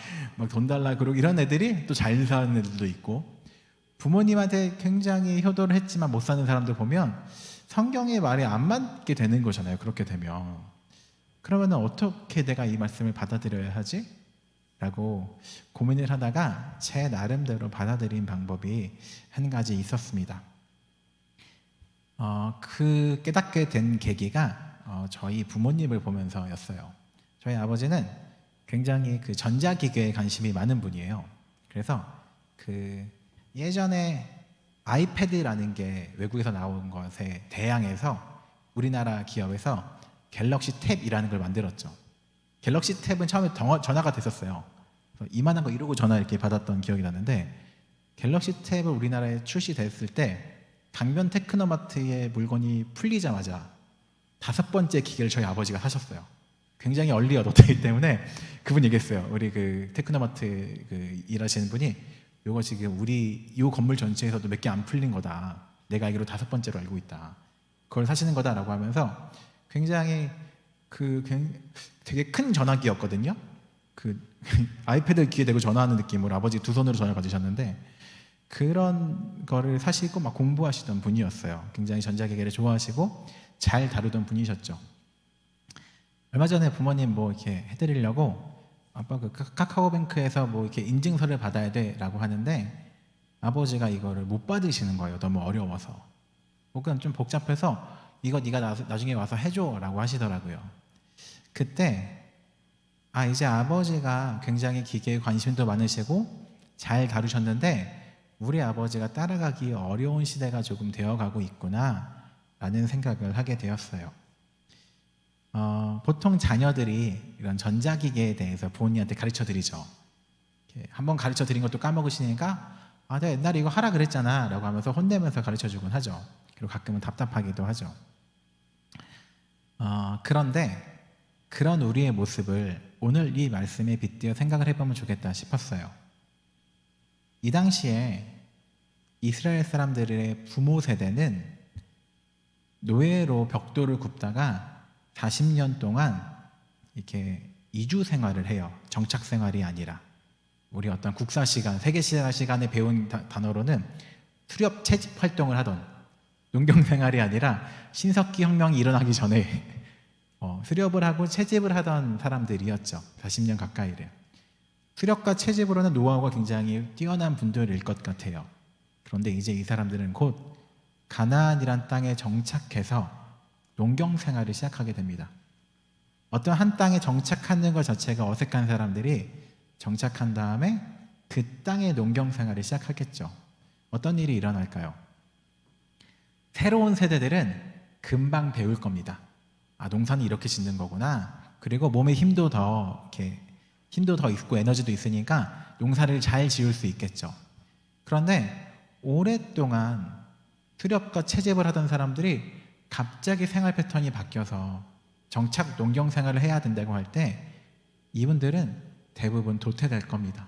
돈 달라 그러고 이런 애들이 또 잘 사는 애들도 있고, 부모님한테 굉장히 효도를 했지만 못 사는 사람들 보면 성경의 말이 안 맞게 되는 거잖아요. 그렇게 되면 그러면 어떻게 내가 이 말씀을 받아들여야 하지? 라고 고민을 하다가 제 나름대로 받아들인 방법이 한 가지 있었습니다. 그 깨닫게 된 계기가 저희 부모님을 보면서였어요. 저희 아버지는 굉장히 그 전자기기에 관심이 많은 분이에요. 그래서 그 예전에 아이패드라는 게 외국에서 나온 것에 대항해서 우리나라 기업에서 갤럭시 탭이라는 걸 만들었죠. 갤럭시 탭은 처음에 전화가 됐었어요. 이만한 거 이러고 전화 이렇게 받았던 기억이 나는데, 갤럭시 탭을 우리나라에 출시됐을 때 강변 테크노마트의 물건이 풀리자마자 5번째 기계를 저희 아버지가 사셨어요. 굉장히 얼리 어댑터이기 때문에 그분 얘기했어요. 우리 그 테크노마트 그 일하시는 분이 요거 지금 우리 요 건물 전체에서도 몇 개 안 풀린 거다. 내가 알기로 5번째로 알고 있다. 그걸 사시는 거다라고 하면서 굉장히 되게 큰 전화기였거든요. 아이패드 귀에 대고 전화하는 느낌으로 아버지 두 손으로 전화를 가지셨는데 그런 거를 사시고 막 공부하시던 분이었어요. 굉장히 전자기기를 좋아하시고 잘 다루던 분이셨죠. 얼마 전에 부모님 뭐 이렇게 해드리려고 아빠 카카오뱅크에서 뭐 이렇게 인증서를 받아야 돼라고 하는데 아버지가 이거를 못 받으시는 거예요. 너무 어려워서. 혹은 좀 복잡해서 이거 네가 나중에 와서 해줘라고 하시더라고요. 그때 이제 아버지가 굉장히 기계에 관심도 많으시고 잘 다루셨는데 우리 아버지가 따라가기 어려운 시대가 조금 되어가고 있구나 라는 생각을 하게 되었어요. 보통 자녀들이 이런 전자기기에 대해서 부모님한테 가르쳐드리죠. 한번 가르쳐드린 것도 까먹으시니까 내가 옛날에 이거 하라 그랬잖아 라고 하면서 혼내면서 가르쳐주곤 하죠. 그리고 가끔은 답답하기도 하죠. 그런데 그런 우리의 모습을 오늘 이 말씀에 빗대어 생각을 해보면 좋겠다 싶었어요. 이 당시에 이스라엘 사람들의 부모 세대는 노예로 벽돌을 굽다가 40년 동안 이렇게 이주 생활을 해요. 정착 생활이 아니라. 우리 어떤 국사 시간, 세계 시간에 배운 단어로는 수렵 채집 활동을 하던 농경 생활이 아니라 신석기 혁명이 일어나기 전에 수렵을 하고 채집을 하던 사람들이었죠. 40년 가까이를. 수렵과 채집으로는 노하우가 굉장히 뛰어난 분들일 것 같아요. 그런데 이제 이 사람들은 곧 가나안이란 땅에 정착해서 농경 생활을 시작하게 됩니다. 어떤 한 땅에 정착하는 것 자체가 어색한 사람들이 정착한 다음에 그 땅의 농경 생활을 시작하겠죠. 어떤 일이 일어날까요? 새로운 세대들은 금방 배울 겁니다. 농사는 이렇게 짓는 거구나. 그리고 몸에 힘도 더 있고 에너지도 있으니까 농사를 잘 지을 수 있겠죠. 그런데 오랫동안 수렵과 채집을 하던 사람들이 갑자기 생활 패턴이 바뀌어서 정착 농경 생활을 해야 된다고 할 때 이분들은 대부분 도태될 겁니다.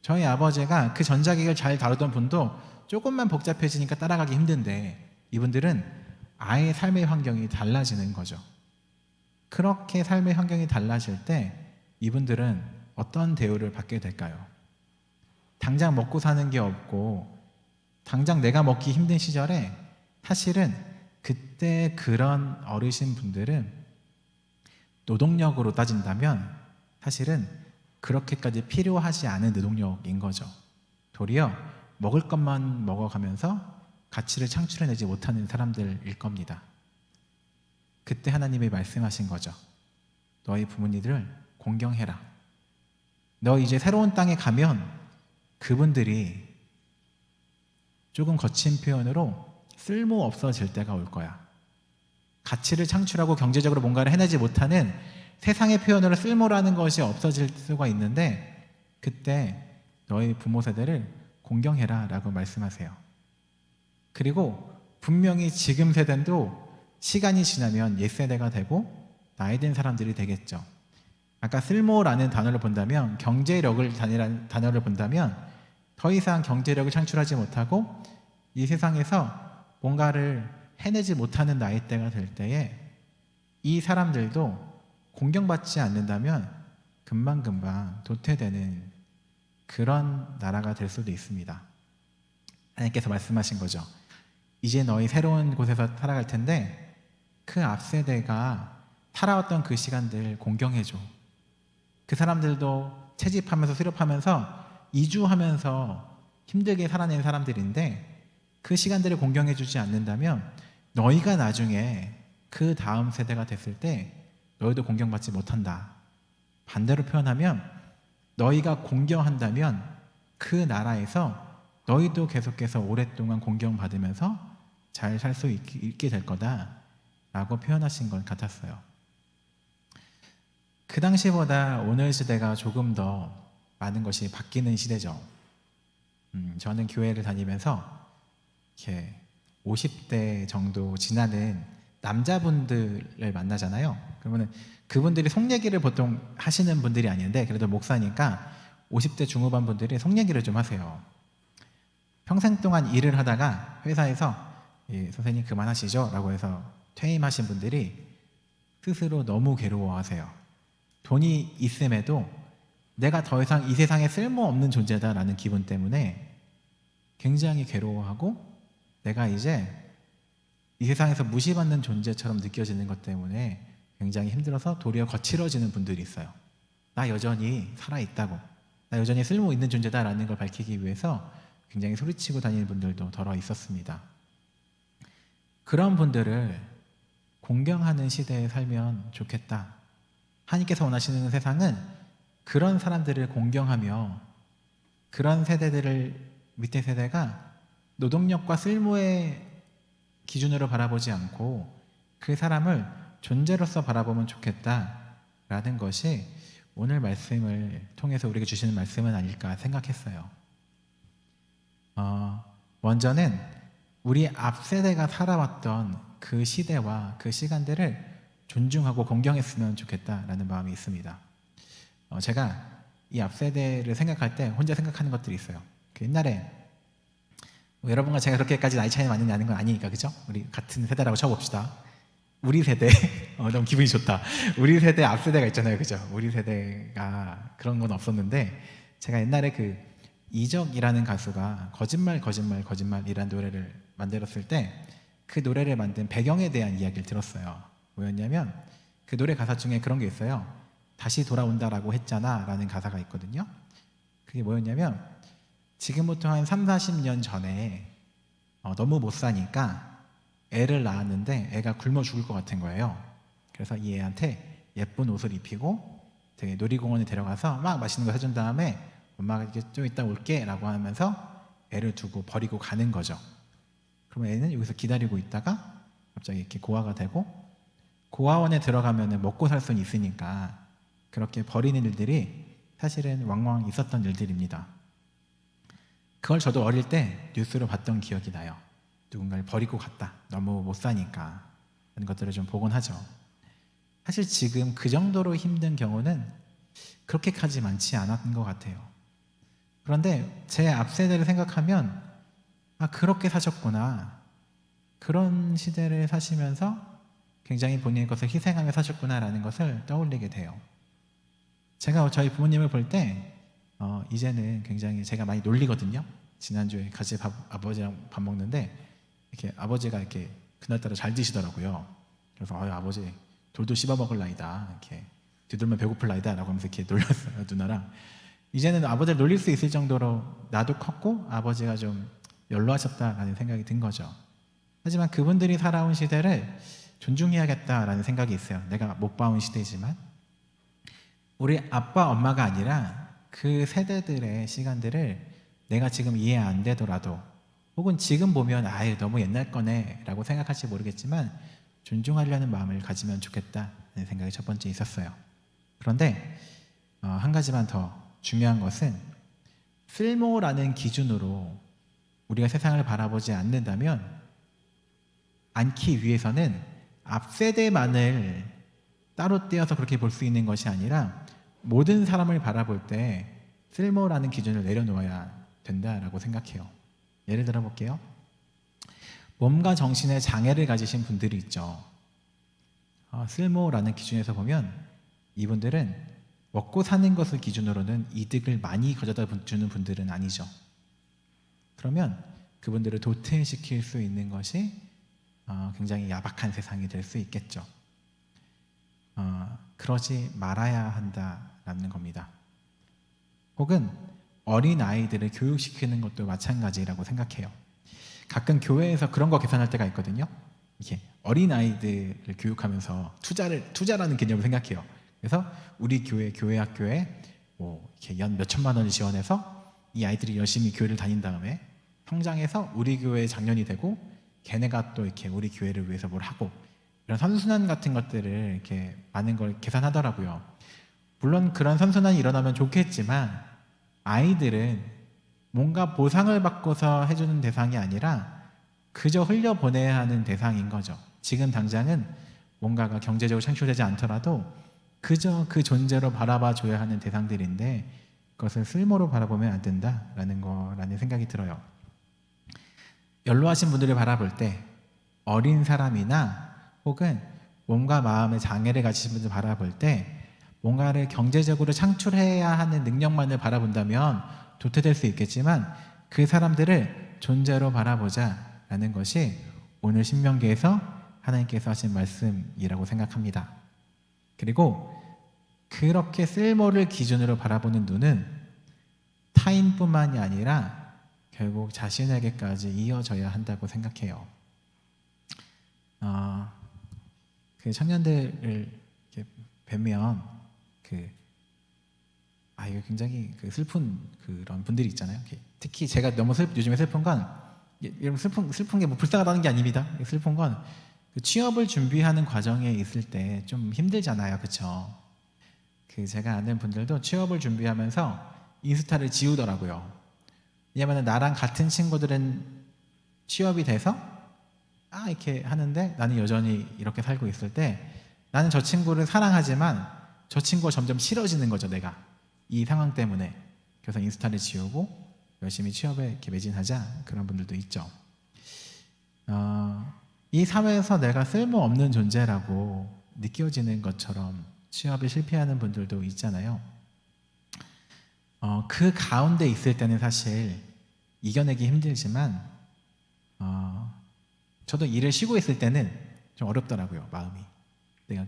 저희 아버지가 그 전자기기를 잘 다루던 분도 조금만 복잡해지니까 따라가기 힘든데 이분들은 아예 삶의 환경이 달라지는 거죠. 그렇게 삶의 환경이 달라질 때 이분들은 어떤 대우를 받게 될까요? 당장 먹고 사는 게 없고 당장 내가 먹기 힘든 시절에 사실은 그때 그런 어르신 분들은 노동력으로 따진다면 사실은 그렇게까지 필요하지 않은 노동력인 거죠. 도리어 먹을 것만 먹어가면서 가치를 창출해내지 못하는 사람들일 겁니다. 그때 하나님이 말씀하신 거죠. 너희 부모님들을 공경해라. 너 이제 새로운 땅에 가면 그분들이 조금 거친 표현으로 쓸모 없어질 때가 올 거야. 가치를 창출하고 경제적으로 뭔가를 해내지 못하는 세상의 표현으로 쓸모라는 것이 없어질 수가 있는데 그때 너희 부모 세대를 공경해라 라고 말씀하세요. 그리고 분명히 지금 세대도 시간이 지나면 옛세대가 되고 나이 든 사람들이 되겠죠. 아까 쓸모라는 단어를 본다면 경제력을 단어를 본다면 더 이상 경제력을 창출하지 못하고 이 세상에서 뭔가를 해내지 못하는 나이대가 될 때에 이 사람들도 공경받지 않는다면 금방금방 도태되는 그런 나라가 될 수도 있습니다. 하나님께서 말씀하신 거죠. 이제 너희 새로운 곳에서 살아갈 텐데 그 앞세대가 살아왔던 그 시간들 공경해줘. 그 사람들도 채집하면서 수렵하면서 이주하면서 힘들게 살아낸 사람들인데 그 시간들을 공경해주지 않는다면 너희가 나중에 그 다음 세대가 됐을 때 너희도 공경받지 못한다. 반대로 표현하면 너희가 공경한다면 그 나라에서 너희도 계속해서 오랫동안 공경받으면서 잘 살 수 있게 될 거다 라고 표현하신 것 같았어요. 그 당시보다 오늘 시대가 조금 더 많은 것이 바뀌는 시대죠. 저는 교회를 다니면서 이렇게 50대 정도 지나는 남자분들을 만나잖아요. 그러면 그분들이 속 얘기를 보통 하시는 분들이 아닌데 그래도 목사니까 50대 중후반 분들이 속 얘기를 좀 하세요. 평생 동안 일을 하다가 회사에서 선생님 그만하시죠 라고 해서 퇴임하신 분들이 스스로 너무 괴로워하세요. 돈이 있음에도 내가 더 이상 이 세상에 쓸모없는 존재다라는 기분 때문에 굉장히 괴로워하고 내가 이제 이 세상에서 무시받는 존재처럼 느껴지는 것 때문에 굉장히 힘들어서 도리어 거칠어지는 분들이 있어요. 나 여전히 살아있다고, 나 여전히 쓸모있는 존재다라는 걸 밝히기 위해서 굉장히 소리치고 다니는 분들도 더러 있었습니다. 그런 분들을 공경하는 시대에 살면 좋겠다. 하나님께서 원하시는 세상은 그런 사람들을 공경하며 그런 세대들을 밑에 세대가 노동력과 쓸모의 기준으로 바라보지 않고 그 사람을 존재로서 바라보면 좋겠다라는 것이 오늘 말씀을 통해서 우리에게 주시는 말씀은 아닐까 생각했어요. 먼저는 우리 앞 세대가 살아왔던 그 시대와 그 시간들을 존중하고 공경했으면 좋겠다라는 마음이 있습니다. 제가 이 앞 세대를 생각할 때 혼자 생각하는 것들이 있어요. 그 옛날에 여러분과 제가 그렇게까지 나이 차이 많이 나는 건 아니니까, 그죠? 우리 같은 세대라고 쳐봅시다. 우리 세대 너무 기분이 좋다. 우리 세대 앞 세대가 있잖아요, 그죠? 우리 세대가 그런 건 없었는데 제가 옛날에 그 이적이라는 가수가 거짓말이라는 노래를 만들었을 때 그 노래를 만든 배경에 대한 이야기를 들었어요. 뭐였냐면 그 노래 가사 중에 그런 게 있어요. 다시 돌아온다라고 했잖아 라는 가사가 있거든요. 그게 뭐였냐면 지금부터 한 3, 40년 전에 너무 못 사니까 애를 낳았는데 애가 굶어 죽을 것 같은 거예요. 그래서 이 애한테 예쁜 옷을 입히고 되게 놀이공원에 데려가서 막 맛있는 거 사준 다음에 엄마가 이렇게 좀 이따 올게 라고 하면서 애를 두고 버리고 가는 거죠. 그러면 애는 여기서 기다리고 있다가 갑자기 이렇게 고아가 되고 고아원에 들어가면 먹고 살 수는 있으니까 그렇게 버리는 일들이 사실은 왕왕 있었던 일들입니다. 그걸 저도 어릴 때 뉴스로 봤던 기억이 나요. 누군가를 버리고 갔다. 너무 못 사니까. 그런 것들을 좀 보곤 하죠. 사실 지금 그 정도로 힘든 경우는 그렇게까지 많지 않았던 것 같아요. 그런데 제 앞 세대를 생각하면 그렇게 사셨구나. 그런 시대를 사시면서 굉장히 본인의 것을 희생하며 사셨구나라는 것을 떠올리게 돼요. 제가 저희 부모님을 볼 때 이제는 굉장히 제가 많이 놀리거든요. 지난주에 같이 아버지랑 밥 먹는데 이렇게 아버지가 이렇게 그날따라 잘 드시더라고요. 그래서 아버지 돌도 씹어 먹을 나이다. 이렇게 뒤돌면 배고플 나이다 라고 하면서 이렇게 놀렸어요, 누나랑. 이제는 아버지를 놀릴 수 있을 정도로 나도 컸고 아버지가 좀 연로하셨다라는 생각이 든 거죠. 하지만 그분들이 살아온 시대를 존중해야겠다라는 생각이 있어요. 내가 못 봐온 시대지만 우리 아빠 엄마가 아니라 그 세대들의 시간들을 내가 지금 이해 안 되더라도 혹은 지금 보면 너무 옛날 거네 라고 생각할지 모르겠지만 존중하려는 마음을 가지면 좋겠다는 생각이 첫 번째 있었어요. 그런데 한 가지만 더 중요한 것은 쓸모라는 기준으로 우리가 세상을 바라보지 않기 위해서는 앞 세대만을 따로 떼어서 그렇게 볼 수 있는 것이 아니라 모든 사람을 바라볼 때 쓸모라는 기준을 내려놓아야 된다라고 생각해요. 예를 들어 볼게요. 몸과 정신의 장애를 가지신 분들이 있죠. 쓸모라는 기준에서 보면 이분들은 먹고 사는 것을 기준으로는 이득을 많이 가져다 주는 분들은 아니죠. 그러면 그분들을 도태시킬 수 있는 것이 굉장히 야박한 세상이 될 수 있겠죠. 그러지 말아야 한다라는 겁니다. 혹은 어린 아이들을 교육시키는 것도 마찬가지라고 생각해요. 가끔 교회에서 그런 거 계산할 때가 있거든요. 이렇게 어린 아이들을 교육하면서 투자라는 개념을 생각해요. 그래서 우리 교회 학교에 이렇게 연 몇 천만 원을 지원해서 이 아이들이 열심히 교회를 다닌 다음에 성장해서 우리 교회의 장년이 되고 걔네가 또 이렇게 우리 교회를 위해서 뭘 하고 이런 선순환 같은 것들을 이렇게 많은 걸 계산하더라고요. 물론 그런 선순환이 일어나면 좋겠지만 아이들은 뭔가 보상을 받고서 해주는 대상이 아니라 그저 흘려보내야 하는 대상인 거죠. 지금 당장은 뭔가가 경제적으로 창출되지 않더라도 그저 그 존재로 바라봐 줘야 하는 대상들인데 그것을 쓸모로 바라보면 안 된다라는 생각이 들어요. 연로하신 분들을 바라볼 때 어린 사람이나 혹은 몸과 마음의 장애를 가지신 분들 바라볼 때 뭔가를 경제적으로 창출해야 하는 능력만을 바라본다면 도태될 수 있겠지만 그 사람들을 존재로 바라보자라는 것이 오늘 신명기에서 하나님께서 하신 말씀이라고 생각합니다. 그리고 그렇게 쓸모를 기준으로 바라보는 눈은 타인뿐만이 아니라 결국 자신에게까지 이어져야 한다고 생각해요. 그 청년들을 이렇게 뵈면 이거 굉장히 슬픈 그런 분들이 있잖아요. 특히 제가 너무 요즘에 슬픈 건 여러분 슬픈 게 뭐 불쌍하다는 게 아닙니다. 슬픈 건 그 취업을 준비하는 과정에 있을 때 좀 힘들잖아요, 그렇죠? 제가 아는 분들도 취업을 준비하면서 인스타를 지우더라고요. 왜냐하면 나랑 같은 친구들은 취업이 돼서 이렇게 하는데 나는 여전히 이렇게 살고 있을 때 나는 저 친구를 사랑하지만 저 친구가 점점 싫어지는 거죠, 내가 이 상황 때문에. 그래서 인스타를 지우고 열심히 취업에 이렇게 매진하자, 그런 분들도 있죠. 이 사회에서 내가 쓸모없는 존재라고 느껴지는 것처럼 취업에 실패하는 분들도 있잖아요. 그 가운데 있을 때는 사실 이겨내기 힘들지만 저도 일을 쉬고 있을 때는 좀 어렵더라고요, 마음이. 내가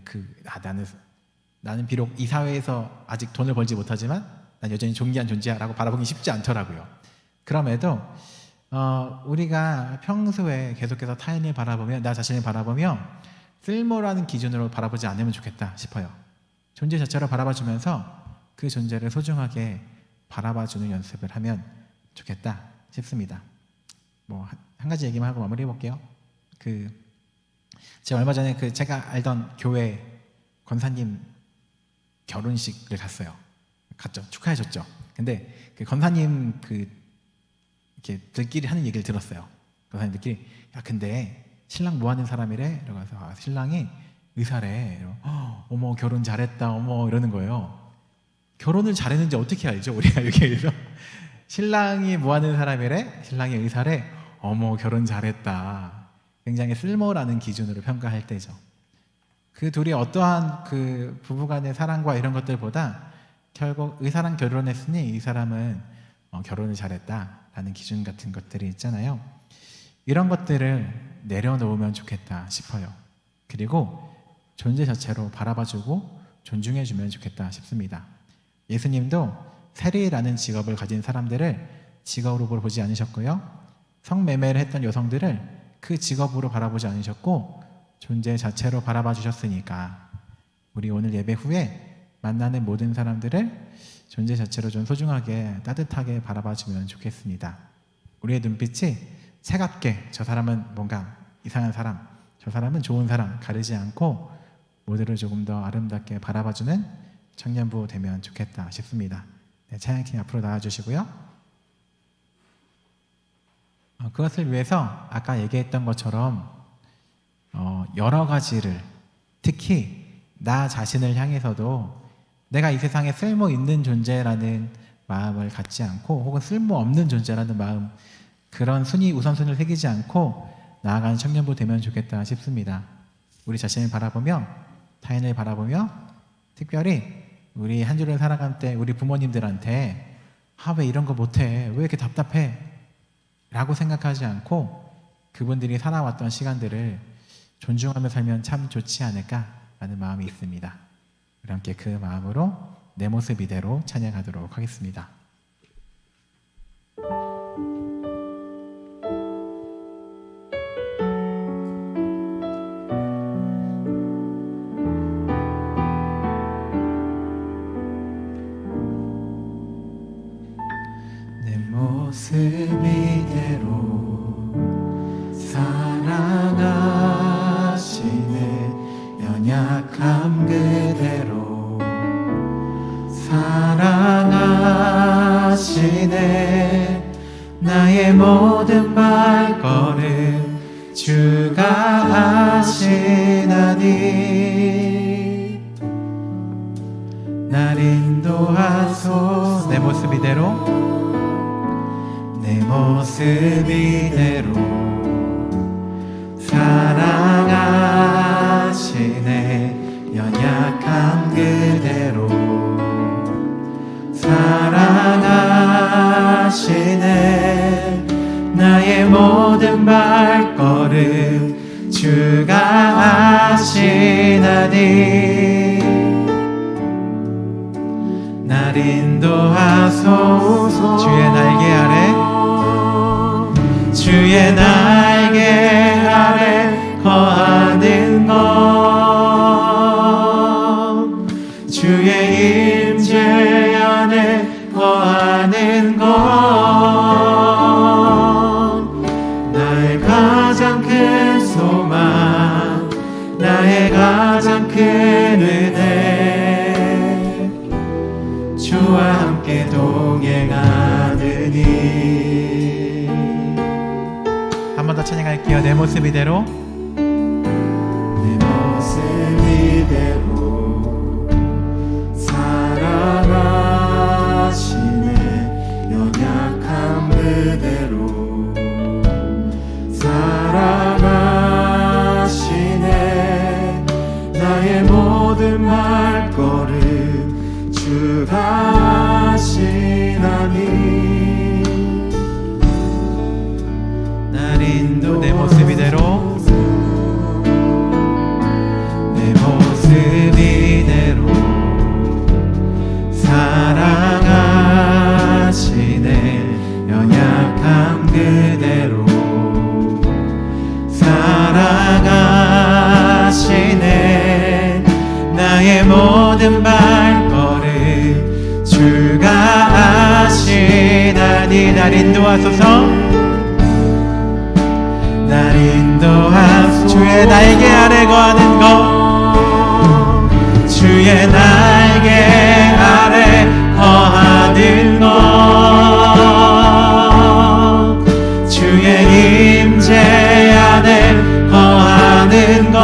나는 비록 이 사회에서 아직 돈을 벌지 못하지만 난 여전히 존귀한 존재야라고 바라보기 쉽지 않더라고요. 그럼에도 우리가 평소에 계속해서 타인을 바라보며 나 자신을 바라보며 쓸모라는 기준으로 바라보지 않으면 좋겠다 싶어요. 존재 자체로 바라봐주면서 그 존재를 소중하게 바라봐주는 연습을 하면 좋겠다 싶습니다. 한 가지 얘기만 하고 마무리해 볼게요. 제가 얼마 전에 제가 알던 교회 권사님 결혼식을 갔죠. 축하해줬죠. 근데 권사님 이렇게 들끼리 하는 얘기를 들었어요. 권사님들끼리 근데 신랑 뭐 하는 사람이래? 이러면서 신랑이 의사래. 어머 결혼 잘했다. 어머 이러는 거예요. 결혼을 잘했는지 어떻게 알죠? 우리가 여기에서 신랑이 뭐 하는 사람이래? 신랑이 의사래. 어머 결혼 잘했다. 굉장히 쓸모라는 기준으로 평가할 때죠. 그 둘이 어떠한 부부간의 사랑과 이런 것들보다 결국 의사랑 결혼했으니 이 사람은 결혼을 잘했다라는 기준 같은 것들이 있잖아요. 이런 것들을 내려놓으면 좋겠다 싶어요. 그리고 존재 자체로 바라봐주고 존중해주면 좋겠다 싶습니다. 예수님도 세리라는 직업을 가진 사람들을 직업으로 보지 않으셨고요. 성매매를 했던 여성들을 그 직업으로 바라보지 않으셨고 존재 자체로 바라봐 주셨으니까 우리 오늘 예배 후에 만나는 모든 사람들을 존재 자체로 좀 소중하게 따뜻하게 바라봐주면 좋겠습니다. 우리의 눈빛이 차갑게 저 사람은 뭔가 이상한 사람, 저 사람은 좋은 사람 가리지 않고 모두를 조금 더 아름답게 바라봐주는 청년부 되면 좋겠다 싶습니다. 찬양팀 앞으로 나와주시고요. 그것을 위해서 아까 얘기했던 것처럼 여러 가지를 특히 나 자신을 향해서도 내가 이 세상에 쓸모 있는 존재라는 마음을 갖지 않고 혹은 쓸모 없는 존재라는 마음, 그런 우선순위를 새기지 않고 나아가는 청년부 되면 좋겠다 싶습니다. 우리 자신을 바라보며 타인을 바라보며 특별히 우리 한 주를 살아갈 때 우리 부모님들한테 왜 이런 거 못해? 왜 이렇게 답답해? 라고 생각하지 않고 그분들이 살아왔던 시간들을 존중하며 살면 참 좋지 않을까라는 마음이 있습니다. 우리 함께 그 마음으로 내 모습 이대로 찬양하도록 하겠습니다. 내 모습 이대로 사랑하시네. 연약함 그대로 사랑하시네. 나의 모든 발걸음 주가 아시나니 날 인도하소서. 내 모습 이대로, 내 모습 이대로 사랑하시네. 연약함 그대로 사랑하시네. 나의 모든 발걸음 주가 아시나니 날 인도하소서. 주의 날개 아래, 주의 날개 아래 거하는 것, 주의 임재 안에 거하는 것, 나의 가장 큰 소망, 나의 가장 큰 은혜, 주와 함께 동행하느니. 한 번 더 찬양할게요. 내 모습 이대로, 내 모습 이대로 사랑하시네. 연약함 그대로 사랑하시네. 나의 모든 발걸음 주가 아시나니 날 인도. 내 모습 이대로, 내 모습 이대로 사랑하시네. 연약함 그대로 사랑하시네. 나의 모든 발걸음 주가 아시나니 날 인도하소서. 날 인도하소서. 주의 날개 아래 거하는 것, 주의 날개 아래 거하는 것, 주의 임재 안에 거하는 것,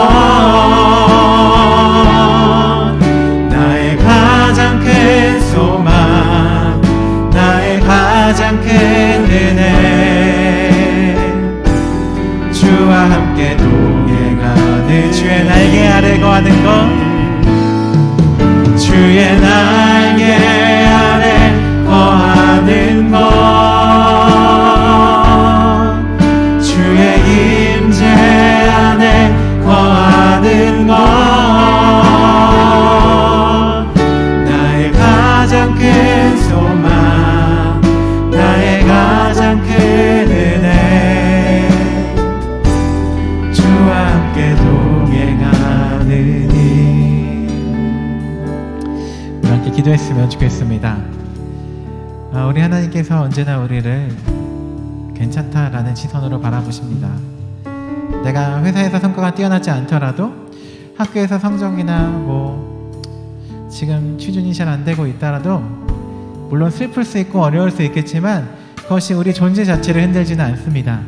나의 가장 큰 소망, 나의 가장 큰 은혜, 주와 함께 동행하는. 주의 날개 아래 거하는 것, 주의 날개 아래 거하는 것, 주의 임재 안에 거하는 것, 나의 가장 큰 소망, 나의 가장 큰 은혜, 주와 함께 동행하느니. 우리 함께 기도했으면 좋겠습니다. 우리 하나님께서 언제나 우리를 괜찮다라는 시선으로 바라보십니다. 내가 회사에서 성과가 뛰어나지 않더라도 학교에서 성적이나 지금 취준이 잘 안 되고 있더라도 물론 슬플 수 있고 어려울 수 있겠지만 그것이 우리 존재 자체를 흔들지는 않습니다.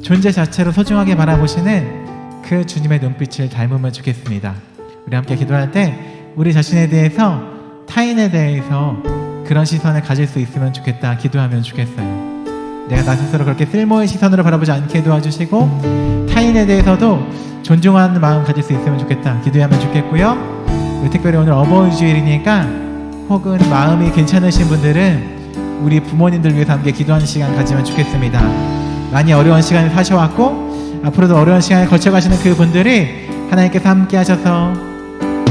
존재 자체로 소중하게 바라보시는 그 주님의 눈빛을 닮으면 좋겠습니다. 우리 함께 기도할 때 우리 자신에 대해서, 타인에 대해서 그런 시선을 가질 수 있으면 좋겠다 기도하면 좋겠어요. 내가 나 스스로 그렇게 쓸모의 시선으로 바라보지 않게 도와주시고 타인에 대해서도 존중하는 마음 가질 수 있으면 좋겠다 기도하면 좋겠고요. 우리 특별히 오늘 어버이주일이니까 혹은 마음이 괜찮으신 분들은 우리 부모님들 위해서 함께 기도하는 시간 가지면 좋겠습니다. 많이 어려운 시간을 사셔왔고 앞으로도 어려운 시간을 거쳐가시는 그 분들이 하나님께서 함께 하셔서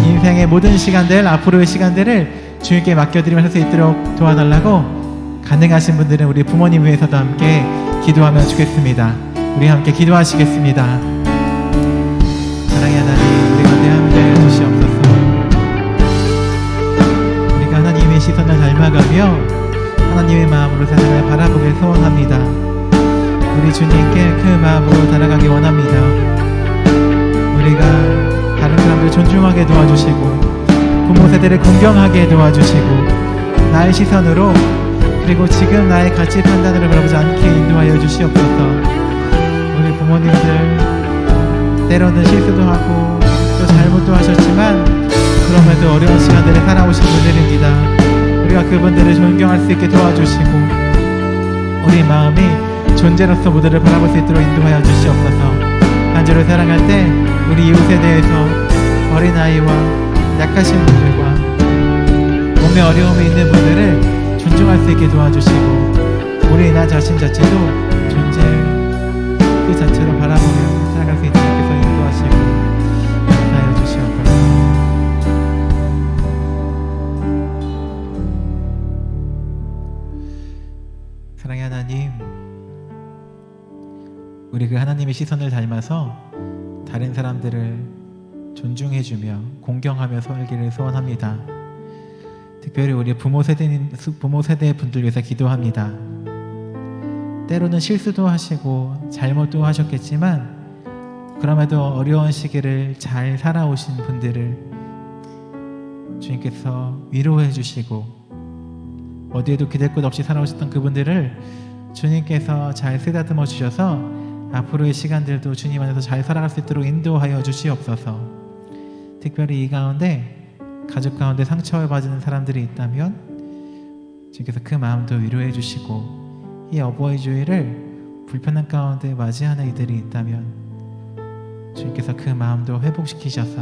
인생의 모든 시간들, 앞으로의 시간들을 주님께 맡겨드리며 할 수 있도록 도와달라고 가능하신 분들은 우리 부모님 위해서도 함께 기도하면 좋겠습니다. 우리 함께 기도하시겠습니다. 사랑의 하나님, 우리 가운데 함께 해주시옵소서. 우리가 하나님의 시선을 닮아가며 하나님의 마음으로 세상을 바라보길 소원합니다. 우리 주님께 그 마음으로 달아가기 원합니다. 우리가 다른 사람들 존중하게 도와주시고 부모 세대를 공경하게 도와주시고 나의 시선으로 그리고 지금 나의 가치 판단으로 바라보지 않게 인도하여 주시옵소서. 우리 부모님들 때로는 실수도 하고 또 잘못도 하셨지만 그럼에도 아프면서 어려운 시간들을 살아오신 분들입니다. 우리가 그분들을 존경할 수 있게 도와주시고 우리 마음이 존재로서 모두를 바라볼 수 있도록 인도하여 주시옵소서. 한 주를 살아갈 때 우리 이웃에 대해서 어린아이와 약하신 분들과 몸에 어려움이 있는 분들을 존중할 수 있게 도와주시고 우리 나 자신 자체도 존재 그 자체로 바라보며 살아갈 수 있도록 해서 인도하시고 감사하여 주시옵소서. 사랑의 하나님, 우리 그 하나님의 시선을 닮아서 다른 사람들을 존중해주며 공경하며 살기를 소원합니다. 특별히 우리 부모 세대 분들 위해서 기도합니다. 때로는 실수도 하시고 잘못도 하셨겠지만 그럼에도 어려운 시기를 잘 살아오신 분들을 주님께서 위로해 주시고 어디에도 기댈 곳 없이 살아오셨던 그분들을 주님께서 잘 쓰다듬어 주셔서 앞으로의 시간들도 주님 안에서 잘 살아갈 수 있도록 인도하여 주시옵소서. 특별히 이 가운데 가족 가운데 상처를 받는 사람들이 있다면 주님께서 그 마음도 위로해 주시고 이 어버이 주일을 불편한 가운데 맞이하는 이들이 있다면 주님께서 그 마음도 회복시키셔서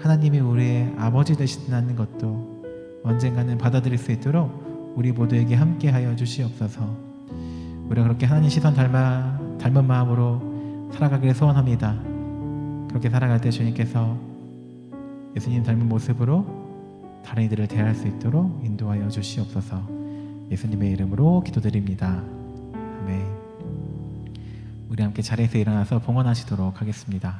하나님이 우리의 아버지 되신다는 것도 언젠가는 받아들일 수 있도록 우리 모두에게 함께하여 주시옵소서. 우리가 그렇게 하나님 시선 닮은 마음으로 살아가기를 소원합니다. 그렇게 살아갈 때 주님께서 예수님 닮은 모습으로 다른 이들을 대할 수 있도록 인도하여 주시옵소서. 예수님의 이름으로 기도드립니다. 아멘. 우리 함께 자리에서 일어나서 봉헌하시도록 하겠습니다.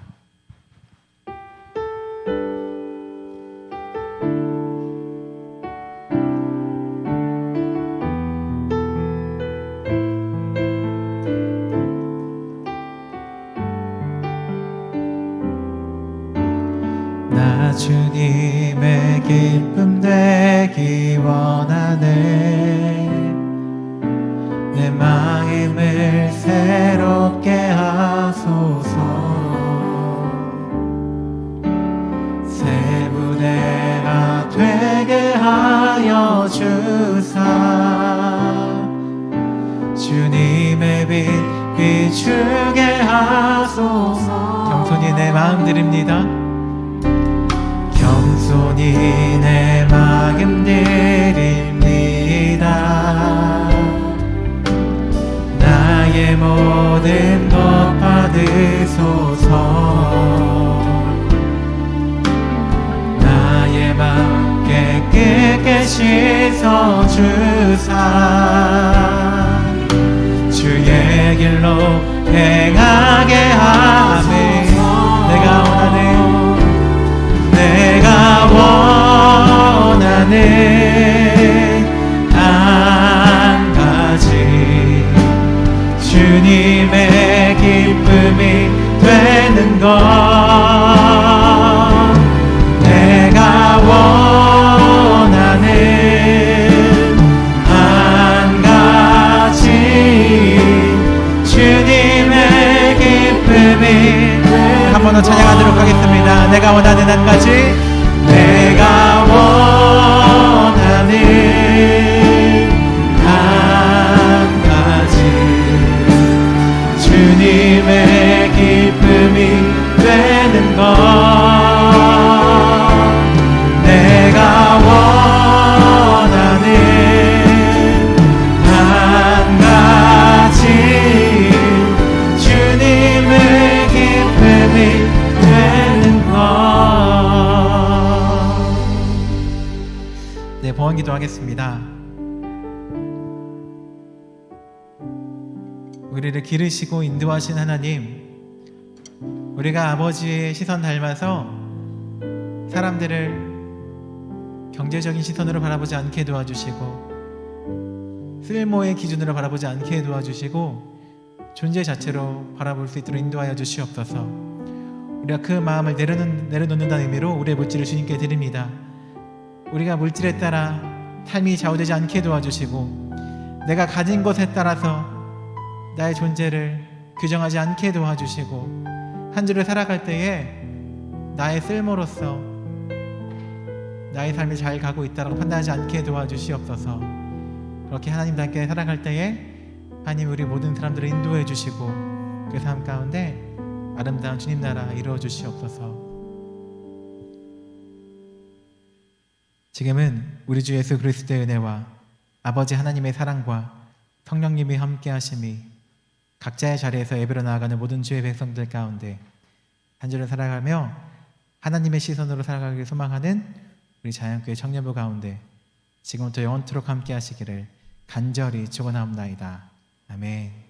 나 주님의 기쁨 되기 원하네. 내 마음을 새롭게 하소서. 새 부대가 되게 하여 주사. 주님의 빛 비추게 하소서. 겸손히 내 마음 드립니다. 겸손히 내 마음 드립니다. 나의 모든 것 받으소서. 나의 맘 깨끗게 씻어주사. 주의 길로 행하게 하네. 내가 원하는 한 가지, 주님의 기쁨이 되는 것. 내가 원하는 한 가지, 주님의 기쁨이. 한 번 더 찬양하도록 하겠습니다. 내가 원하는 한 가지, 내가 원하는 한 가지, 주님의 기쁨이 되는 것. 내가 원하는 한 가지, 주님의 기쁨이 되는 것. 네, 봉헌 기도하겠습니다. 우리를 기르시고 인도하신 하나님, 우리가 아버지의 시선 닮아서 사람들을 경제적인 시선으로 바라보지 않게 도와주시고 쓸모의 기준으로 바라보지 않게 도와주시고 존재 자체로 바라볼 수 있도록 인도하여 주시옵소서. 우리가 그 마음을 내려놓는다는 의미로 우리의 물질을 주님께 드립니다. 우리가 물질에 따라 삶이 좌우되지 않게 도와주시고 내가 가진 것에 따라서 나의 존재를 규정하지 않게 도와주시고 한 주를 살아갈 때에 나의 쓸모로서 나의 삶이 잘 가고 있다고 판단하지 않게 도와주시옵소서. 그렇게 하나님과 함께 살아갈 때에 하나님 우리 모든 사람들을 인도해 주시고 그 삶 가운데 아름다운 주님 나라 이루어 주시옵소서. 지금은 우리 주 예수 그리스도의 은혜와 아버지 하나님의 사랑과 성령님이 함께 하심이 각자의 자리에서 예배로 나아가는 모든 주의 백성들 가운데 한 주를 살아가며 하나님의 시선으로 살아가길 소망하는 우리 자연교회 청년부 가운데 지금부터 영원토록 함께 하시기를 간절히 축원하옵나이다. 아멘.